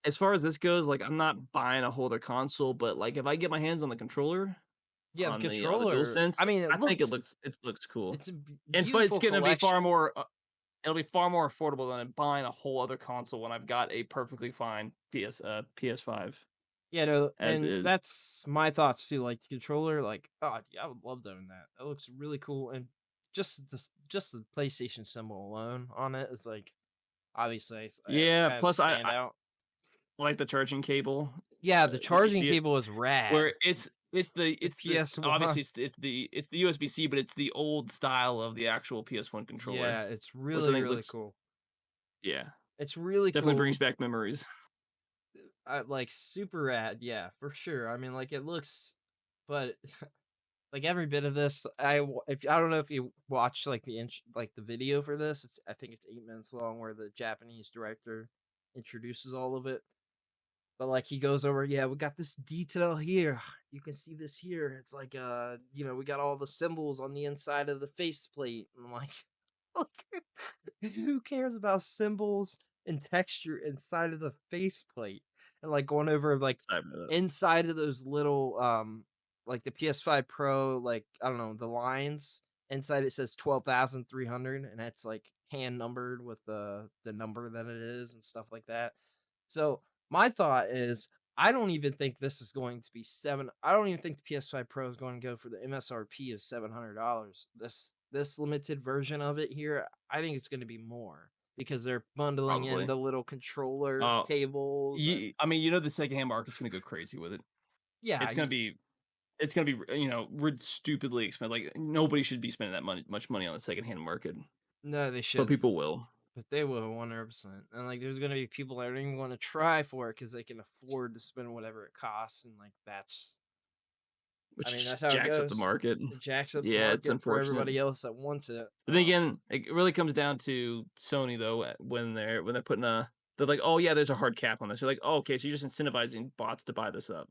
as far as this goes, like I'm not buying a whole other console, but like if I get my hands on the controller Yeah, the on the controller. I DualSense, mean, I think it looks cool. it's a And it's beautiful gonna be far collection. more it'll be far more affordable than buying a whole other console when I've got a perfectly fine PS5 Yeah, no, as and is. that's my thoughts too. Like the controller, like oh, yeah, I would love to own that. That looks really cool, and just the PlayStation symbol alone on it is like obviously it's Yeah, kind of a plus I standout. like the charging cable Yeah, the that you charging see it cable is rad. where The it's this PS1, obviously it's the USB-C, but it's the old style of the actual PS1 controller, yeah, it's which I really think really looks cool. yeah, It's really definitely cool. brings back memories. Like super rad, yeah, for sure. I mean, like it looks, but like every bit of this, if I don't know if you watch like like the video for this, I think it's 8 minutes long, where the Japanese director introduces all of it. But like he goes over, yeah, we got this detail here. You can see this here. It's like we got all the symbols on the inside of the faceplate. And I'm like, who cares about symbols and texture inside of the faceplate? And like going over like Sorry about that. inside of those little like the PS5 Pro, like I don't know, the lines inside it says 12,300, and that's like hand numbered with the number that it is and stuff like that. So my thought is I don't even think this is going to be seven. I don't even think the PS5 Pro is going to go for the MSRP of $700. This limited version of it here, I think it's going to be more because they're bundling in Probably. the little controller Uh, cables and I mean, you know, the secondhand market's gonna go crazy with it. yeah, It's gonna be stupidly expensive. Like nobody should be spending that much money on the secondhand market, no, they but shouldn't, people will. but they will 100%. And like, there's going to be people that aren't even going to try for it because they can afford to spend whatever it costs, and like I mean, which that's how it jacks up the goes. market. It jacks up the Yeah, it's market for unfortunate. everybody else that wants it. But then again, it really comes down to Sony though when they're putting they're like, oh yeah, there's a hard cap on this. You're like, oh, okay, so you're just incentivizing bots to buy this up.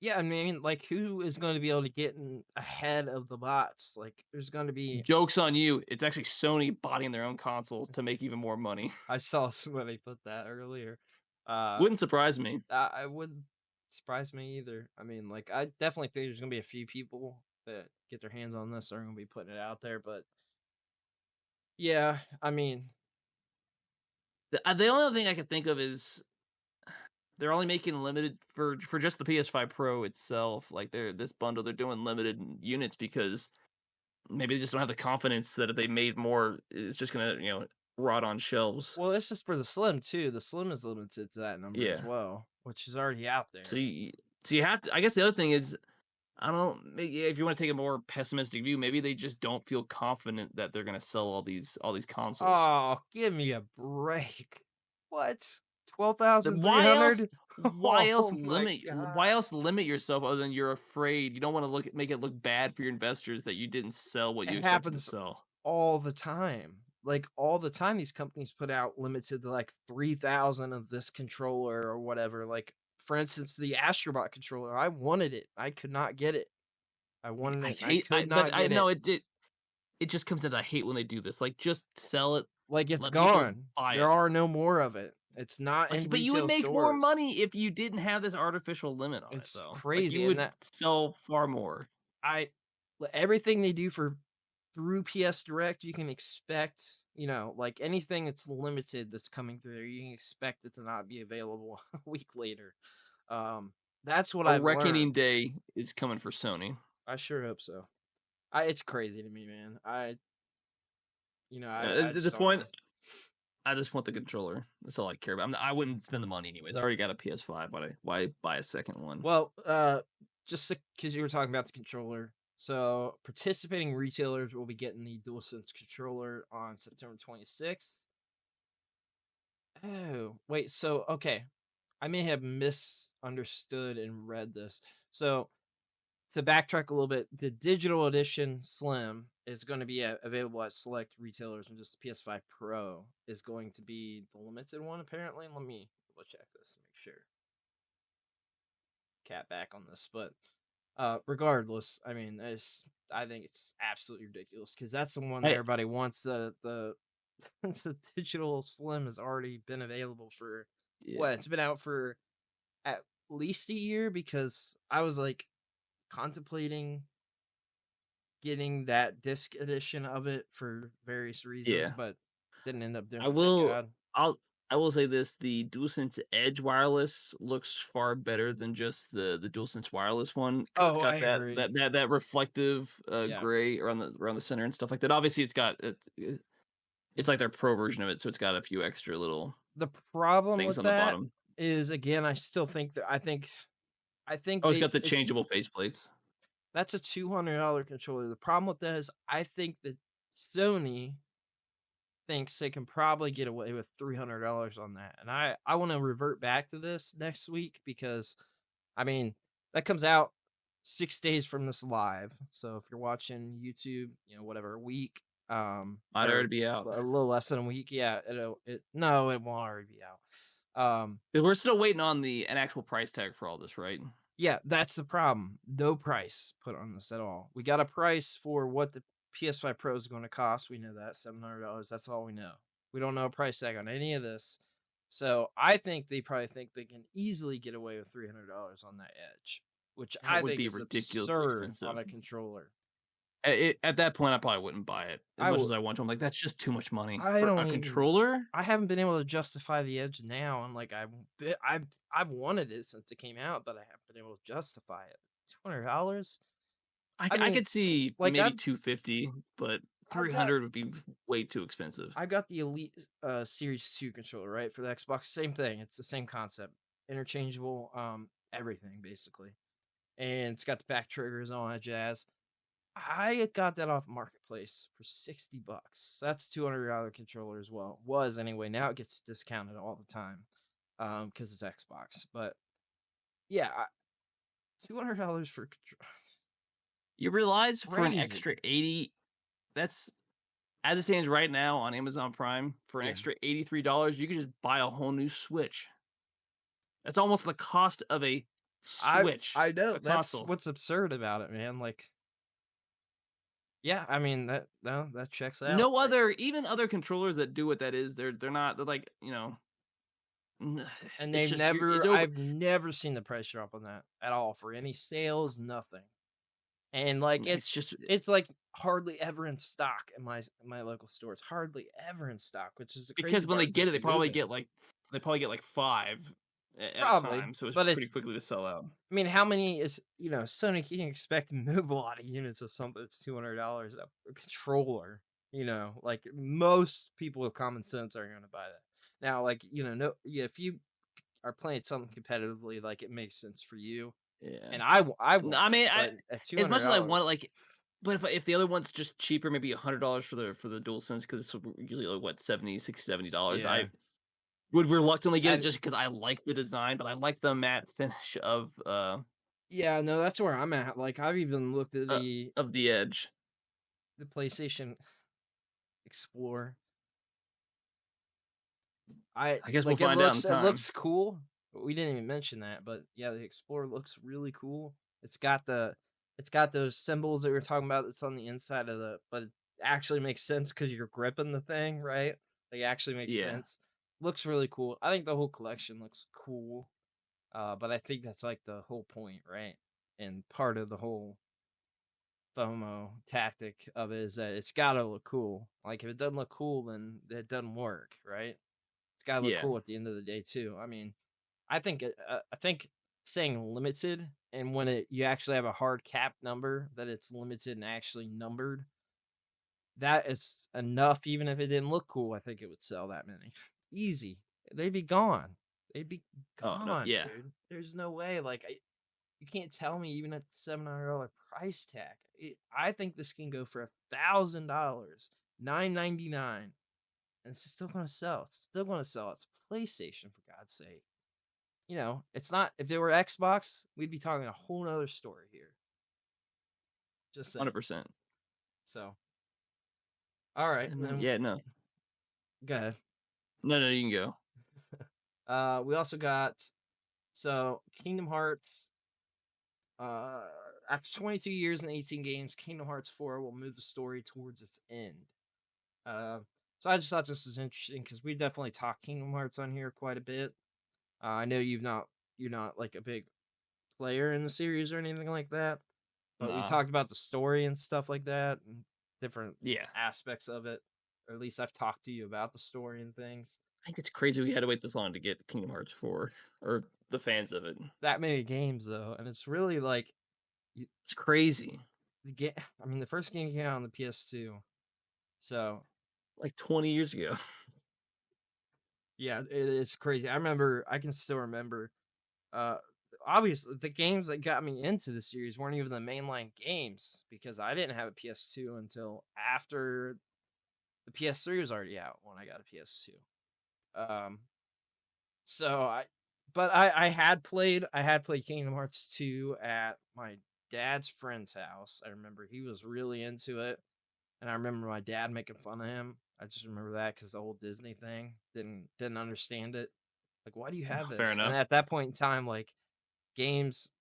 Yeah, I mean, like, who is going to be able to get ahead of the bots? Like, there's going to be. Joke's on you. It's actually Sony botting their own consoles to make even more money. I saw somebody put that earlier. Wouldn't surprise me. I wouldn't surprise me either. I mean, like, I definitely think there's going to be a few people that get their hands on this are going to be putting it out there. But yeah, I mean, The only other thing I could think of is they're only making limited for just the PS5 Pro itself. Like this bundle, they're doing limited units because maybe they just don't have the confidence that if they made more, it's just gonna rot on shelves. well, it's just for the Slim too. The Slim is limited to that number as Yeah. well, which is already out So there. you have to. I guess the other thing is, I don't know. Maybe if you want to take a more pessimistic view, maybe they just don't feel confident that they're gonna sell all these consoles. Oh, give me a break. What? Then why else? 12,300? Why else Oh my limit? god. Why else limit yourself other than you're afraid? You don't want to make it look bad for your investors that you didn't sell what you It expected to happens sell. all the time. Like all the time these companies put out limited to like 3,000 of this controller or whatever. Like for instance, the Astrobot controller, I wanted it. I could not get it. I wanted I it. I hate. could But not I get it. know it just comes into I hate when they do this. Like just sell it. Like it's Let people gone. buy There it. are no more of it. It's not in Like, but you would retail make more stores. money if you didn't have this artificial limit on it, It's though. Like, you crazy. And would that sell far more. I everything they do for through PS Direct, you can expect, like anything that's limited that's coming through there, you can expect it to not be available a week later. Um, that's what A I've learned. reckoning day is coming for Sony. I sure hope so. It's crazy to me, man. I At just this don't point, know. I just want the controller. That's all I care about. I wouldn't spend the money anyways. I already got a PS5. Why buy a second one? Well, just because you were talking about the controller, so participating retailers will be getting the DualSense controller on September 26th. Oh, wait. So, okay. I may have misunderstood and read this. So, to backtrack a little bit, the digital edition Slim is going to be available at select retailers, and just the PS5 Pro is going to be the limited one, apparently. Let me double check this and make sure. Cat back on this, but regardless, I mean, I think it's absolutely ridiculous because that's the one that I everybody wants. The the digital Slim has already been available for Yeah. what? It's been out for at least a year because I was like contemplating getting that disc edition of it for various reasons, Yeah. but didn't end up doing I it. Thank will God. I'll I will say this, the DualSense Edge wireless looks far better than just the DualSense wireless one because it's Oh, got I agree. that reflective Yeah. gray around the center and stuff like that. Obviously, it's like their pro version of it, so it's got a few extra little The problem things with on the that bottom. is again, I still think that I think Oh, it's they got the it's changeable faceplates. that's a $200 controller. The problem with that is I think that Sony thinks they can probably get away with $300 on that. And I want to revert back to this next week because I mean, that comes out 6 days from this live. So if you're watching YouTube, whatever, a week Might or already be out. a little less than a week, yeah, no, it won't already be out. 'Cause we're still waiting on an actual price tag for all this, right? Yeah, that's the problem. No price put on this at all. We got a price for what the PS5 Pro is going to cost. We know that $700. That's all we know. We don't know a price tag on any of this. So I think they probably think they can easily get away with $300 on that Edge, which That I would think be is ridiculously absurd on expensive. a controller. At that point, I probably wouldn't buy it as I much will. as I want to. I'm like, that's just too much money I for a don't even. controller. I haven't been able to justify the Edge now, and like I've wanted it since it came out, but I haven't been able to justify it. $200. I I mean, could see like maybe 250, but I've got 300 would be way too expensive. I got the Elite Series 2 controller, right? For the Xbox. Same thing. It's the same concept. Interchangeable, everything basically. And it's got the back triggers and all that jazz. I got that off Marketplace for $60. That's $200 controller as well. Was anyway. Now it gets discounted all the time. Because it's Xbox. But yeah, $200 for controller. You realize for an Crazy. extra 80, that's as it stands right now on Amazon Prime, for an Yeah. extra $83, you can just buy a whole new Switch. That's almost the cost of a I Switch, I know a that's console. what's absurd about it, man. Like, yeah, I mean that checks out. No Like, other, even other controllers that do what that is, they're not, they're like, and it's just it's over. I've never seen the price drop on that at all for any sales, nothing. And like It's just it's like hardly ever in stock in my local store. It's hardly ever in stock, which is the crazy because when they part. Is they get it, keep moving it. they probably get like 5 at a Probably, time, so it's but pretty it's quickly to sell out. I mean, how many is Sony can expect to move a lot of units of something that's $200 a controller. Like most people with common sense are going to buy that. Now, like no, yeah, if you are playing something competitively, like it makes sense for you, Yeah. and I No, want I it, mean, but at two as much hundred as I want it, dollars, like, but if the other one's just cheaper, maybe $100 for the DualSense, because it's usually like what 70, 60, $70. yeah, I would reluctantly get it I just because I like the design, but I like the matte finish yeah, no, that's where I'm at. Like I've even looked at of the Edge. the PlayStation Explorer. I I guess we'll like it find out in looks it time. looks cool. We didn't even mention that, but yeah, the Explorer looks really cool. It's got those symbols that we were talking about that's on the inside of but it actually makes sense because you're gripping the thing, right? Like it actually makes Yeah. sense. Looks really cool. I think the whole collection looks cool. But I think that's like the whole point, right? And part of the whole FOMO tactic of it is that it's gotta look cool. Like if it doesn't look cool, then it doesn't work, right? It's gotta look Yeah. cool at the end of the day too. I mean, I think saying limited and when you actually have a hard cap number that it's limited and actually numbered, that is enough. Even if it didn't look cool, I think it would sell that many. Easy. They'd be gone. They'd be Oh no. gone, Yeah. dude. There's no way. Like you can't tell me even at the $700 price tag. I think this can go for $1,000, $999, and it's still gonna sell. It's still gonna sell. It's PlayStation, for God's sake. It's not. If it were Xbox, we'd be talking a whole nother story here. Just saying. 100%. So, all right, And then yeah, no. go ahead. No, you can go. We also got Kingdom Hearts. After 22 years and 18 games, Kingdom Hearts 4 will move the story towards its end. Uh, so I just thought this was interesting because we definitely talk Kingdom Hearts on here quite a bit. I know you're not like a big player in the series or anything like that, but we Nah. talked about the story and stuff like that and different Yeah. aspects of it. Or at least I've talked to you about the story and things. I think it's crazy we had to wait this long to get Kingdom Hearts 4, or the fans of it. That many games though, and it's really like It's crazy. the game. I mean, the first game came out on the PS2, so Like 20 years ago. yeah, it's crazy. I can still remember. Uh, Obviously, the games that got me into the series weren't even the mainline games because I didn't have a PS2 until after the PS3 was already out when I got a PS2. Um, so I had played Kingdom Hearts 2 at my dad's friend's house. I remember he was really into it, and I remember my dad making fun of him. I just remember that because the whole Disney thing didn't understand it. Like, why do you have Fair this? And enough. at that point in time, like games,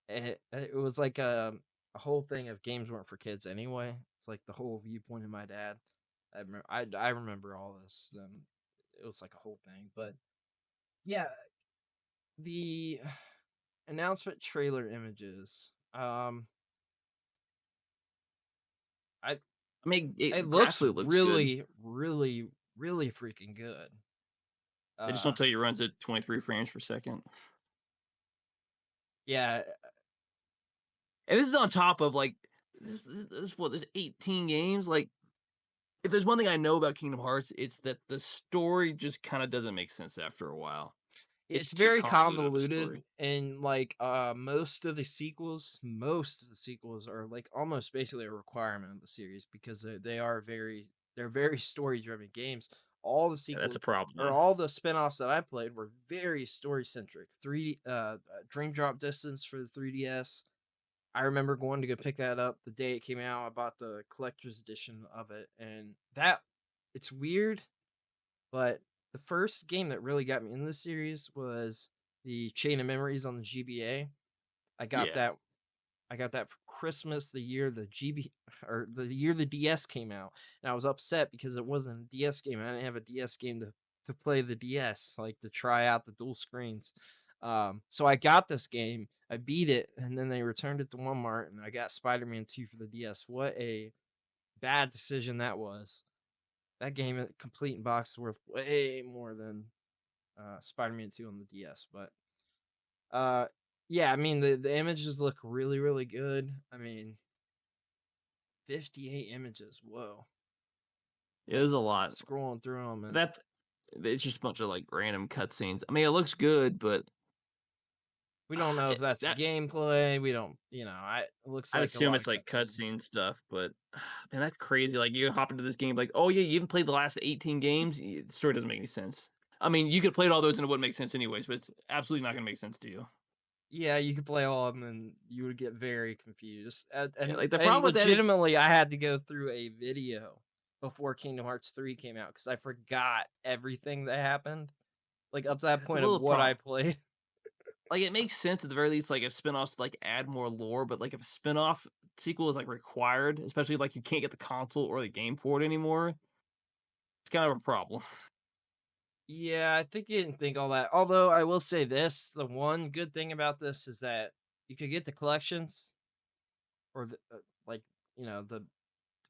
it was like a whole thing of games weren't for kids anyway. It's like the whole viewpoint of my dad. I remember all this. It was like a whole thing, but yeah, the announcement trailer images. I I mean, It it looks graphically looks good. really, really, really freaking good. They just Uh, don't tell you it runs at 23 frames per second. yeah, And this is on top of like this what, there's 18 games. Like, if there's one thing I know about Kingdom Hearts, it's that the story just kind of doesn't make sense after a while. It's it's too very convoluted of a convoluted, story. and like most of the sequels are like almost basically a requirement of the series because they're very story driven games. All the Yeah, that's sequels a problem. or all the spin-offs that I played were very story centric. 3D Dream Drop Distance for the 3DS, I remember going to go pick that up the day it came out. I bought the collector's edition of it, and it's weird, but the first game that really got me in this series was the Chain of Memories on the GBA. I got Yeah. that I got that for Christmas the year the DS came out, and I was upset because it wasn't a DS game. I didn't have a DS game to play the DS, like to try out the dual screens. So I got this game, I beat it, and then they returned it to Walmart, and I got Spider-Man 2 for the DS. What a bad decision that was. That game, complete in box, is worth way more than Spider-Man 2 on the DS. But uh, yeah, I mean the images look really really good. I mean, 58 images. Whoa. It is a lot. Scrolling through them, and That it's just a bunch of like random cutscenes. I mean, it looks good, but we don't know if that's that gameplay. We don't, it looks I'd like a assume lot of it's like cutscenes. cutscene stuff. But man, that's crazy. Like you hop into this game, like, oh yeah, you even played the last 18 games. The story doesn't make any sense. I mean, you could play all those and it wouldn't make sense anyways, but it's absolutely not gonna make sense to you. Yeah, you could play all of them, and you would get very confused. And Yeah, and, like the and problem with that is legitimately, I had to go through a video before Kingdom Hearts 3 came out because I forgot everything that happened, like up to that it's a point of little what I problem. played. Like it makes sense at the very least, like if spin-offs like add more lore, but like if a spin-off sequel is like required, especially like you can't get the console or the game for it anymore, it's kind of a problem. Yeah, I think you didn't think all that. Although I will say this, the one good thing about this is that you could get the collections or like, the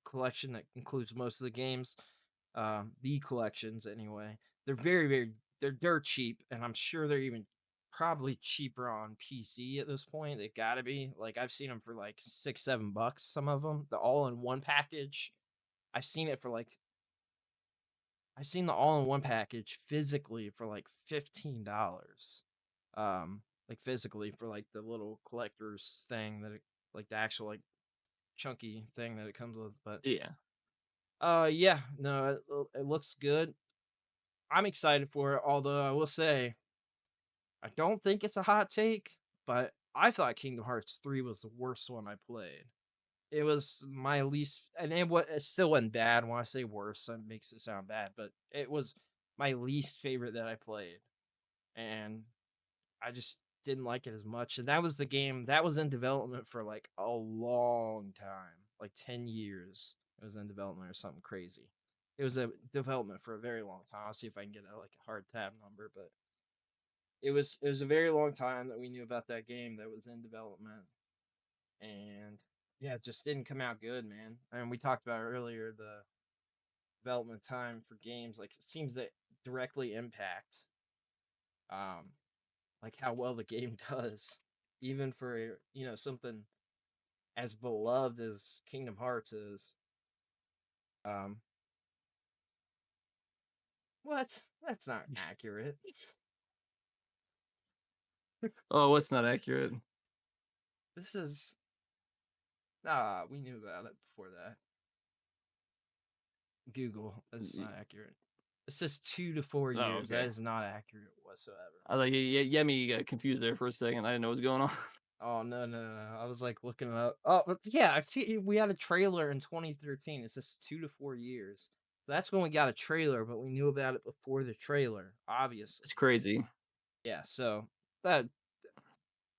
collection that includes most of the games, the collections anyway. They're very, very, they're dirt cheap, and I'm sure they're even probably cheaper on PC at this point. They gotta be. Like I've seen them for like $6, $7. Some of them, the all-in-one package. I've seen it for like I've seen the all-in-one package physically for like $15. Like physically for like the little collector's thing like the actual like chunky thing that it comes with. But Yeah. yeah, no, it looks good. I'm excited for it. Although I will say, I don't think it's a hot take, but I thought Kingdom Hearts 3 was the worst one I played. It was my least, and it still wasn't bad. When I say worse, that makes it sound bad, but it was my least favorite that I played, and I just didn't like it as much. And that was the game that was in development for like a long time, like 10 years. It was in development or something crazy. It was a development for a very long time. I'll see if I can get like a hard tab number, but it was a very long time that we knew about that game that was in development. And yeah, it just didn't come out good, man. And we talked about earlier the development time for games, like it seems that directly impact um like how well the game does, even for something as beloved as Kingdom Hearts is. Um, what? That's not accurate. Oh, what's not accurate? This is we knew about it before that. Google, it's not accurate. It says 2 to 4 Oh, years. That okay. is not accurate whatsoever. I was like, yeah, me got confused there for a second. I didn't know what was going on. Oh no, no, no! I was like looking it up. Oh, but yeah, I see. We had a trailer in 2013. It says 2 to 4 years. So that's when we got a trailer, but we knew about it before the trailer, obviously. It's crazy. Yeah, so that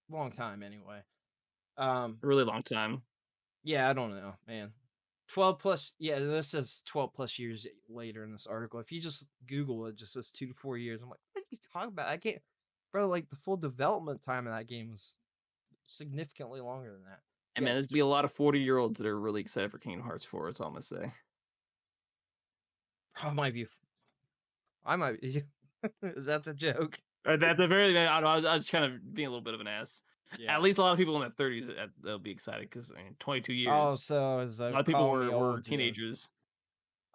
long time anyway. Um, A really long time. yeah, I don't know, man. 12 plus, yeah, this says 12 plus years later in this article. If you just Google it, it just says 2 to 4 years. I'm like, what are you talking about? I can't, bro. Like the full development time of that game was significantly longer than that. And Yeah, man, there's be a lot of 40-year-olds that are really excited for Kingdom Hearts 4. That's all I'm gonna say. I might be. I might be. Is that a joke? At the very, I was kind of being a little bit of an ass. Yeah. At least a lot of people in their 30s they'll be excited because 22 Oh, years. so is A lot of people calling me were old, teenagers.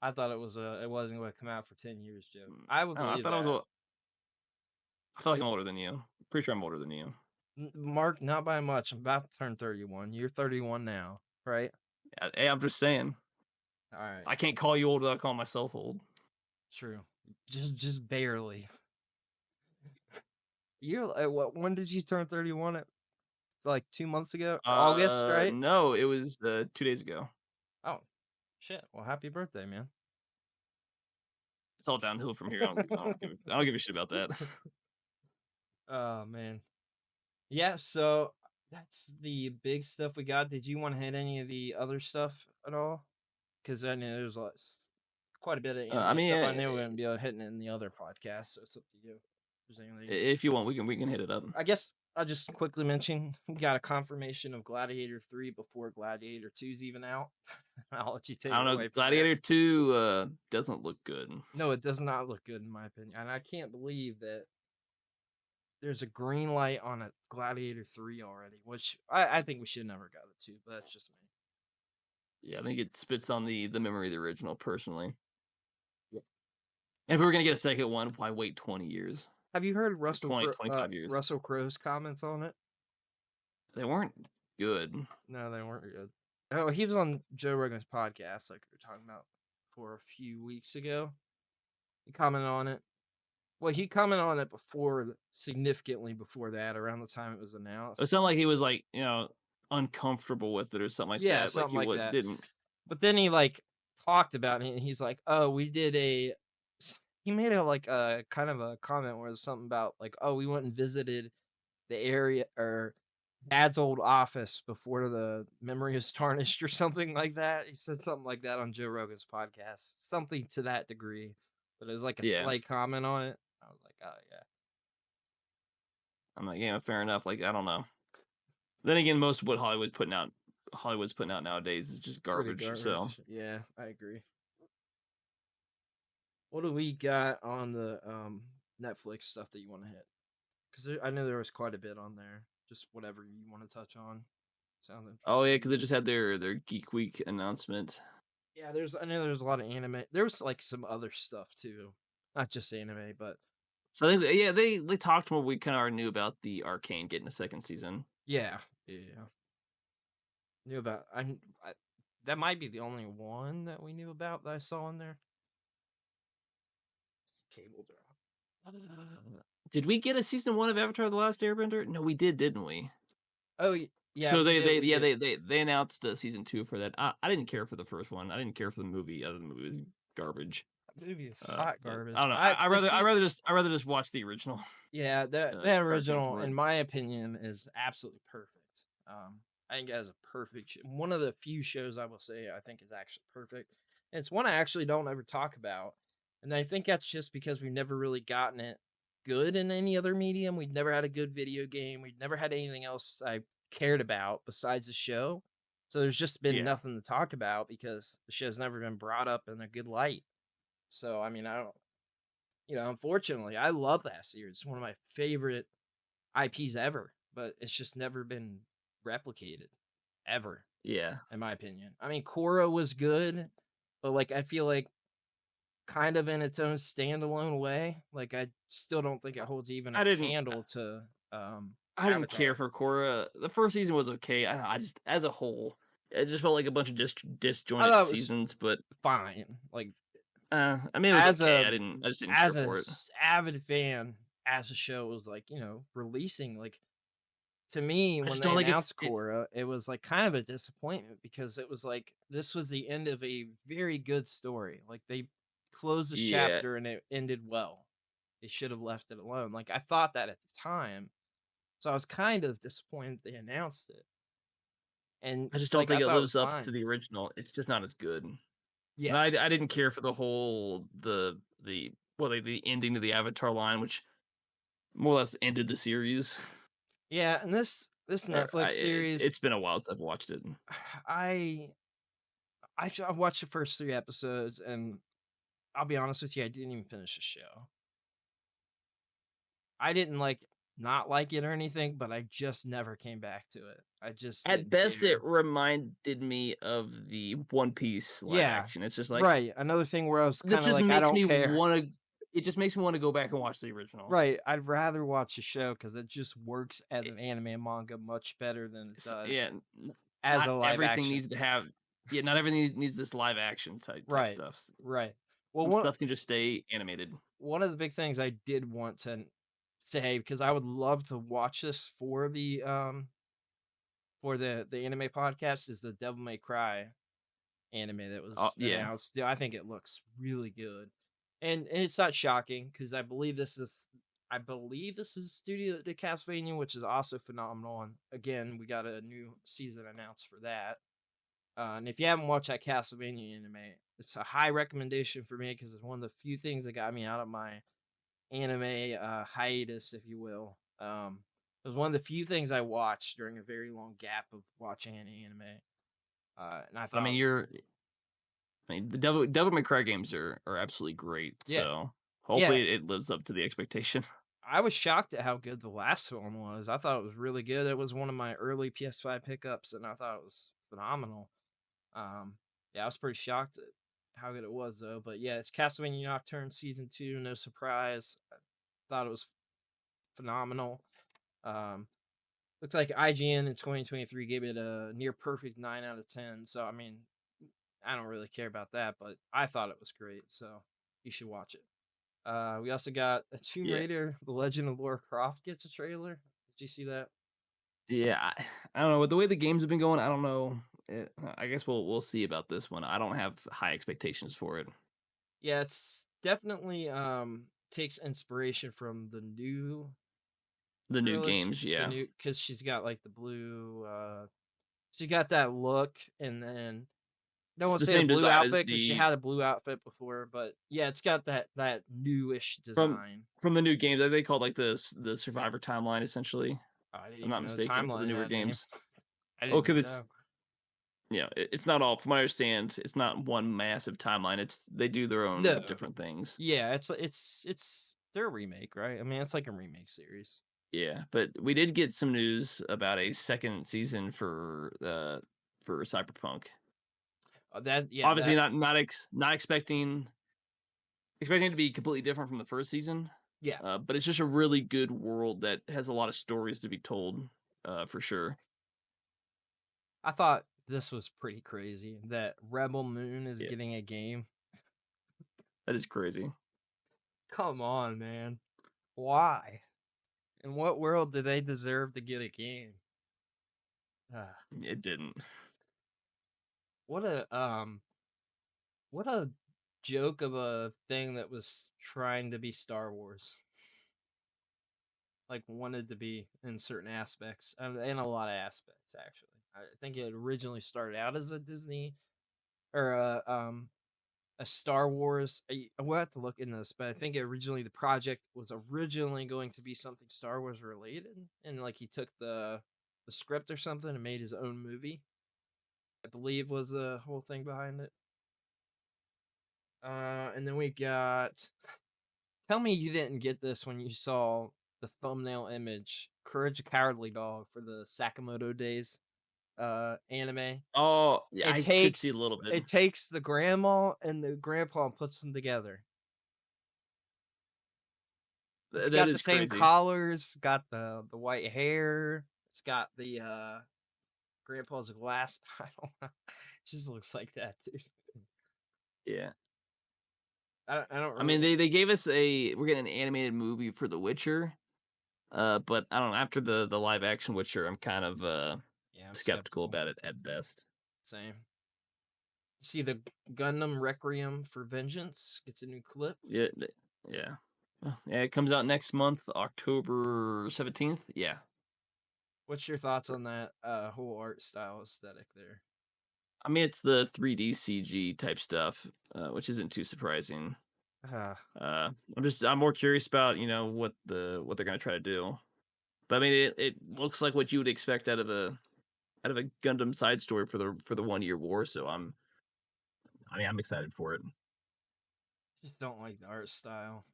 I thought it wasn't going to come out for 10 years, joke. I would I don't know, believe that. I feel like I'm older than you. Pretty sure I'm older than you. Mark, not by much. I'm about to turn 31. You're 31 now, right? Hey, I'm just saying. All right. I can't call you old without calling myself old. True. Just barely. You're what? When did you turn 31? like 2 months ago? August, right? No, it was 2 days ago. Oh, shit. Well, happy birthday, man. It's all downhill from here. I don't give a shit about that. Oh, man. Yeah, so that's the big stuff we got. Did you want to hit any of the other stuff at all? Because I know there's quite a bit of I anime mean, stuff. I know we're gonna be hitting it in the other podcast, so it's up to you. If there's anything, if you want, we can hit it up. I guess I'll just quickly mention we got a confirmation of Gladiator 3 before Gladiator 2's even out. I'll let you take I don't it know. away from Gladiator 2 doesn't look good. No, it does not look good in my opinion, and I can't believe that there's a green light on a Gladiator 3 already, which I think we should never got it to, but that's just me. Yeah, I think it spits on the memory of the original, personally. Yep. And if we were gonna get a second one, why wait 20 years? Have you heard 25 years. Russell Crowe's comments on it? They weren't good. No, they weren't good. Oh, he was on Joe Rogan's podcast, like we were talking about for a few weeks ago. He commented on it. Well, he commented on it significantly before that, around the time it was announced. It sounded like he was like, uncomfortable with it or something like that. Yeah, something like that. Didn't. But then he talked about it, and he's like, "Oh, we did a." He made a kind of a comment where it was something about "Oh, we went and visited the area or Dad's old office before the memory is tarnished" or something like that. He said something like that on Joe Rogan's podcast, something to that degree. But it was like a slight comment on it. I was like, "Oh yeah." I'm like, yeah, fair enough. Like, I don't know. Then again, most of what Hollywood's putting out nowadays is just garbage. So yeah, I agree. What do we got on the Netflix stuff that you want to hit? Because I know there was quite a bit on there. Just whatever you want to touch on. Sounds interesting. Oh yeah, because they just had their Geek Week announcement. Yeah, I know there's a lot of anime. There was some other stuff too, not just anime, but so they talked what we kind of already knew about the Arcane getting a second season. Yeah. Knew about I that might be the only one that we knew about that I saw in there. It's cable drop. Did we get a season 1 of Avatar: The Last Airbender? No, we did, didn't we? Oh yeah. So they announced season 2 for that. I didn't care for the first one. I didn't care for the movie. Other than the movie was garbage. That movie is hot garbage. I don't know. I rather just watch the original. Yeah, that original, in my opinion, is absolutely perfect. I think it has a perfect one of the few shows I will say I think is actually perfect. And it's one I actually don't ever talk about. And I think that's just because we've never really gotten it good in any other medium. We'd never had a good video game. We'd never had anything else I cared about besides the show. So there's just been nothing to talk about because the show's never been brought up in a good light. So, I mean, I don't, unfortunately, I love that series. It's one of my favorite IPs ever, but it's just never been replicated ever. Yeah. In my opinion. I mean, Korra was good, but I feel like kind of in its own standalone way. I still don't think it holds even a candle to I didn't care for Korra. The first season was okay. I just, as a whole, it just felt like a bunch of disjointed seasons, but fine. I mean, it was okay. I just didn't care for it. As an avid fan, as the show was releasing, to me, when they announced Korra, it was kind of a disappointment because it was this was the end of a very good story. They closed this chapter and it ended well. They should have left it alone. I thought that at the time. So I was kind of disappointed they announced it. And I just don't think it lives up to the original. It's just not as good. Yeah, I didn't care for the whole the ending to the Avatar line, which more or less ended the series. Yeah, and this Netflix series, it's been a while since I've watched it. I watched the first 3 episodes, and I'll be honest with you, I didn't even finish the show. I didn't not like it or anything, but I just never came back to it. I just at best it reminded me of the One Piece live action. It's just right, another thing where I was kind of I don't care. It just makes me want to go back and watch the original. Right, I'd rather watch the show because it just works as an anime and manga much better than it does. Yeah, as a live everything action. Needs to have. Yeah, not everything needs this live action type stuff. Right. Well, some stuff can just stay animated. One of the big things I did want to say, because I would love to watch this for the for the anime podcast is the Devil May Cry anime that Oh was yeah. announced. I think it looks really good, and it's not shocking because I believe this is a studio that did Castlevania, which is also phenomenal. And again, we got a new season announced for that. And if you haven't watched that Castlevania anime, it's a high recommendation for me because it's one of the few things that got me out of my anime hiatus, if you will. It was one of the few things I watched during a very long gap of watching an anime. And I I thought, mean, the Devil May Cry games are absolutely great. yeah, So yeah, hopefully it lives up to the expectation. I was shocked at how good the last one was. I thought it was really good. It was one of my early PS5 pickups, and I thought it was phenomenal. Um, yeah, I was pretty shocked at how good it was, though. But yeah, it's Castlevania Nocturne Season 2, no surprise. I thought it was phenomenal. Um, looks like IGN in 2023 gave it a near perfect 9 out of 10. So, I mean, I don't really care about that, but I thought it was great. So, you should watch it. We also got a Tomb Yeah. Raider, The Legend of Lara Croft gets a trailer. Did you see that? Yeah, I don't know. With the way the games have been going, I don't know. I guess we'll see about this one. I don't have high expectations for it. Yeah, it's definitely takes inspiration from The new trilogy, games, the yeah. new because she's got like the blue she got that look, and then don't It's want to the say the same blue design as outfit because she the had a blue outfit before, but yeah, it's got that newish from design. from the new games. They call like the Survivor timeline essentially. If I didn't I'm even not know the mistaken for the timeline newer had a name. games. I Oh, didn't because even it's know. it's not all. From what I understand, it's not one massive timeline. It's they do their No. own different things. Yeah, it's their remake, right? I mean, it's like a remake series. Yeah, but we did get some news about a second season for Cyberpunk. That yeah, Obviously, that not expecting it to be completely different from the first season. yeah. But it's just a really good world that has a lot of stories to be told, for sure. I thought this was pretty crazy that Rebel Moon is Yeah, getting a game. that is crazy. Come on, man. Why? In what world do they deserve to get a game? Ah, It didn't. what a what a joke of a thing that was trying to be Star Wars. Like wanted to be in certain aspects, and in a lot of aspects actually. I think it originally started out as a Disney or a Star Wars. We'll have to look in this, but I think originally the project was originally going to be something Star Wars related, and like he took the script or something and made his own movie. I believe was the whole thing behind it. And then we got. Tell me you didn't get this when you saw the thumbnail image, Courage the Cowardly Dog for the Sakamoto Days anime. Oh, yeah, It I could see a takes little bit. it takes the grandma and the grandpa and puts them together. It's That got the is same crazy. collars, got the white hair. It's got the grandpa's glass. I don't know. It just looks like that, dude. Yeah. I don't I really. mean, they gave us we're getting an animated movie for The Witcher. But I don't know. After the live action Witcher, I'm kind of Yeah, I'm skeptical skeptical. about it at best. Same. See the Gundam Requiem for Vengeance gets a new clip. Yeah, yeah. Well, yeah, it comes out next month, October 17th. Yeah. What's your thoughts on that whole art style aesthetic there? I mean, it's the 3D CG type stuff, which isn't too surprising. Uh, I'm more curious about what they're gonna try to do. But I mean, it looks like what you would expect out of a Gundam side story for the 1 year war. So I'm excited for it. just don't like the art style.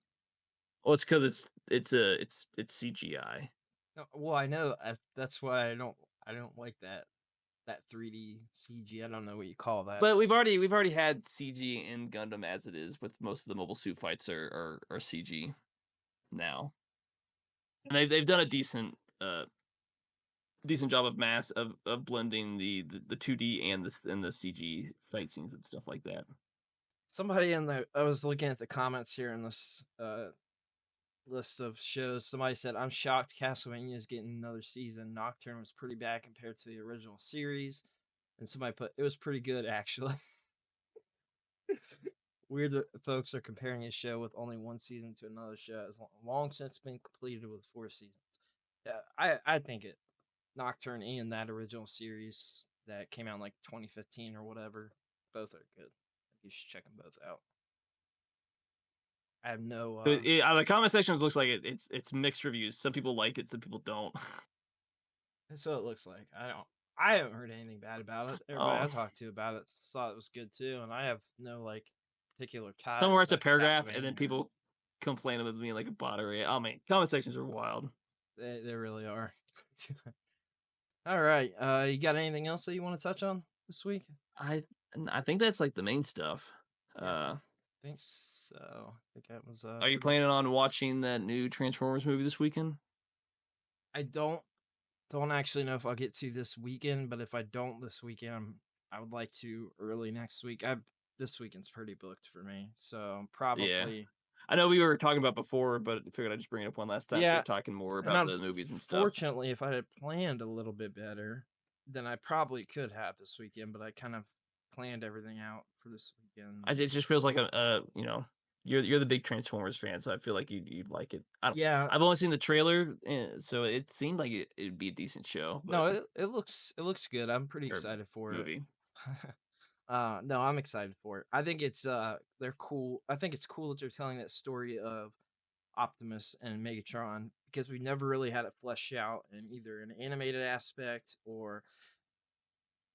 Well, it's because it's CGI. No, well, I know that's why I don't like that 3D CG. I don't know what you call that. But we've already had CG in Gundam as it is, with most of the mobile suit fights are CG now, and they've done a decent job of blending the 2D and the CG fight scenes and stuff like that. Somebody I was looking at the comments here in this list of shows. Somebody said, I'm shocked Castlevania is getting another season. Nocturne was pretty bad compared to the original series. And somebody put, it was pretty good, actually. Weird that folks are comparing a show with only one season to another show has long since been completed with 4 seasons. Yeah, I think it Nocturne and that original series that came out in like 2015 or whatever, both are good. You should check them both out. I have no The comment sections looks like it's mixed reviews. Some people like it, some people don't. That's what it looks like. I haven't heard anything bad about it. Everybody I talked to about it thought it was good too, and I have no like particular ties Somewhere it's a to paragraph, and then Castlevania. people complain about being like a bot or I mean, comment sections are wild. They really are. All right. You got anything else that you want to touch on this week? I I think that's like the main stuff. Yeah, I think so. I think that was Are you planning on watching that new Transformers movie this weekend? I don't actually know if I'll get to this weekend, but if I don't this weekend, I would like to early next week. This weekend's pretty booked for me, so Yeah. probably. I know we were talking about before, but I figured I'd just bring it up one last time. Yeah, Start talking more and about the movies and stuff. unfortunately, if I had planned a little bit better, then I probably could have this weekend. But I kind of planned everything out for this weekend. It just feels like you're the big Transformers fan, so I feel like you'd like it. Yeah, I've only seen the trailer, so it seemed like it'd be a decent show. But no, it looks good. I'm pretty or excited for it. movie. No, I'm excited for it. I think it's they're cool. I think it's cool that they're telling that story of Optimus and Megatron because we never really had it fleshed out in either an animated aspect or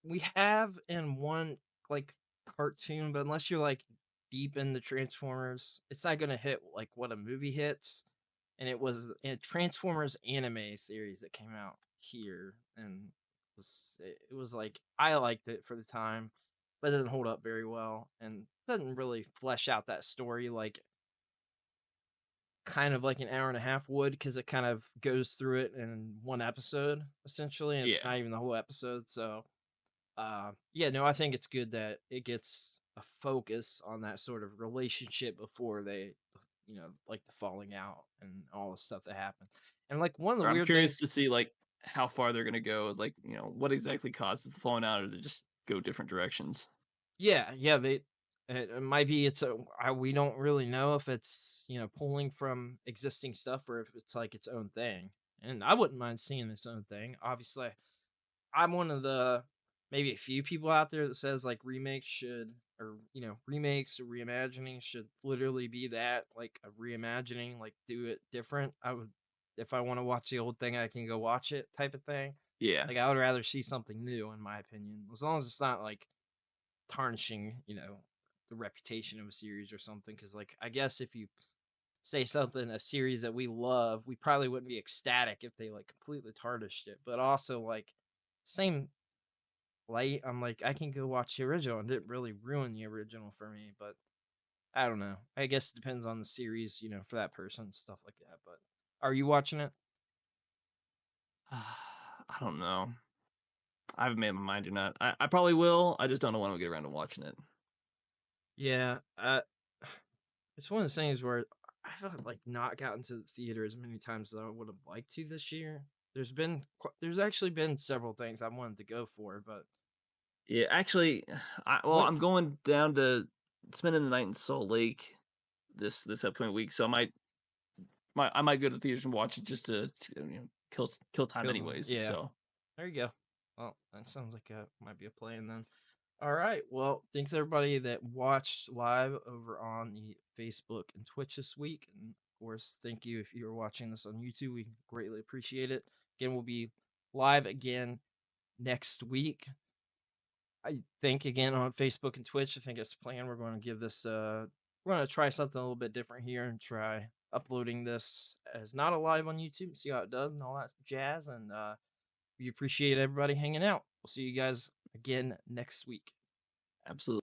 we have in one like cartoon, but unless you're like deep in the Transformers, it's not gonna hit like what a movie hits. And it was a Transformers anime series that came out here, and it was like I liked it for the time, but it doesn't hold up very well and doesn't really flesh out that story like kind of like an hour and a half would because it kind of goes through it in one episode essentially, and it's Yeah. not even the whole episode. So yeah, no, I think it's good that it gets a focus on that sort of relationship before they, like the falling out and all the stuff that happened. And like one of the I'm weird curious things, to see like how far they're gonna go. Like what exactly causes the falling out, or to just go different directions. yeah, it might be we don't really know if it's pulling from existing stuff or if it's like its own thing. And I wouldn't mind seeing its own thing. Obviously, I'm one of the maybe a few people out there that says like remakes or reimagining should literally be that, like a reimagining, like do it different. I would, if I want to watch the old thing, I can go watch it type of thing. Yeah. Like I would rather see something new, in my opinion, as long as it's not like tarnishing, the reputation of a series or something. Because like I guess if you say something a series that we love, we probably wouldn't be ecstatic if they like completely tarnished it. But also like same light, I'm like I can go watch the original and didn't really ruin the original for me. But I don't know. I guess it depends on the series, for that person, stuff like that. But are you watching it? I don't know. I haven't made my mind or not. I probably will. I just don't know when I'll get around to watching it. Yeah, it's one of those things where I've like not gotten to the theater as many times as I would have liked to this year. There's actually been several things I wanted to go for, but Yeah, actually, went I'm going down to spending the night in Salt Lake this upcoming week, so I might go to the theaters and watch it just to kill time kill them. anyways. Yeah, So there you go. Well, that sounds like might be a plan then. All right. Well, thanks everybody that watched live over on the Facebook and Twitch this week. And of course, thank you if you're watching this on YouTube. We greatly appreciate it. Again, we'll be live again next week. I think again on Facebook and Twitch. I think it's the plan. We're going to give this we're going to try something a little bit different here and try uploading this as not a live on YouTube, see how it does and all that jazz. And we appreciate everybody hanging out. We'll see you guys again next week. absolutely.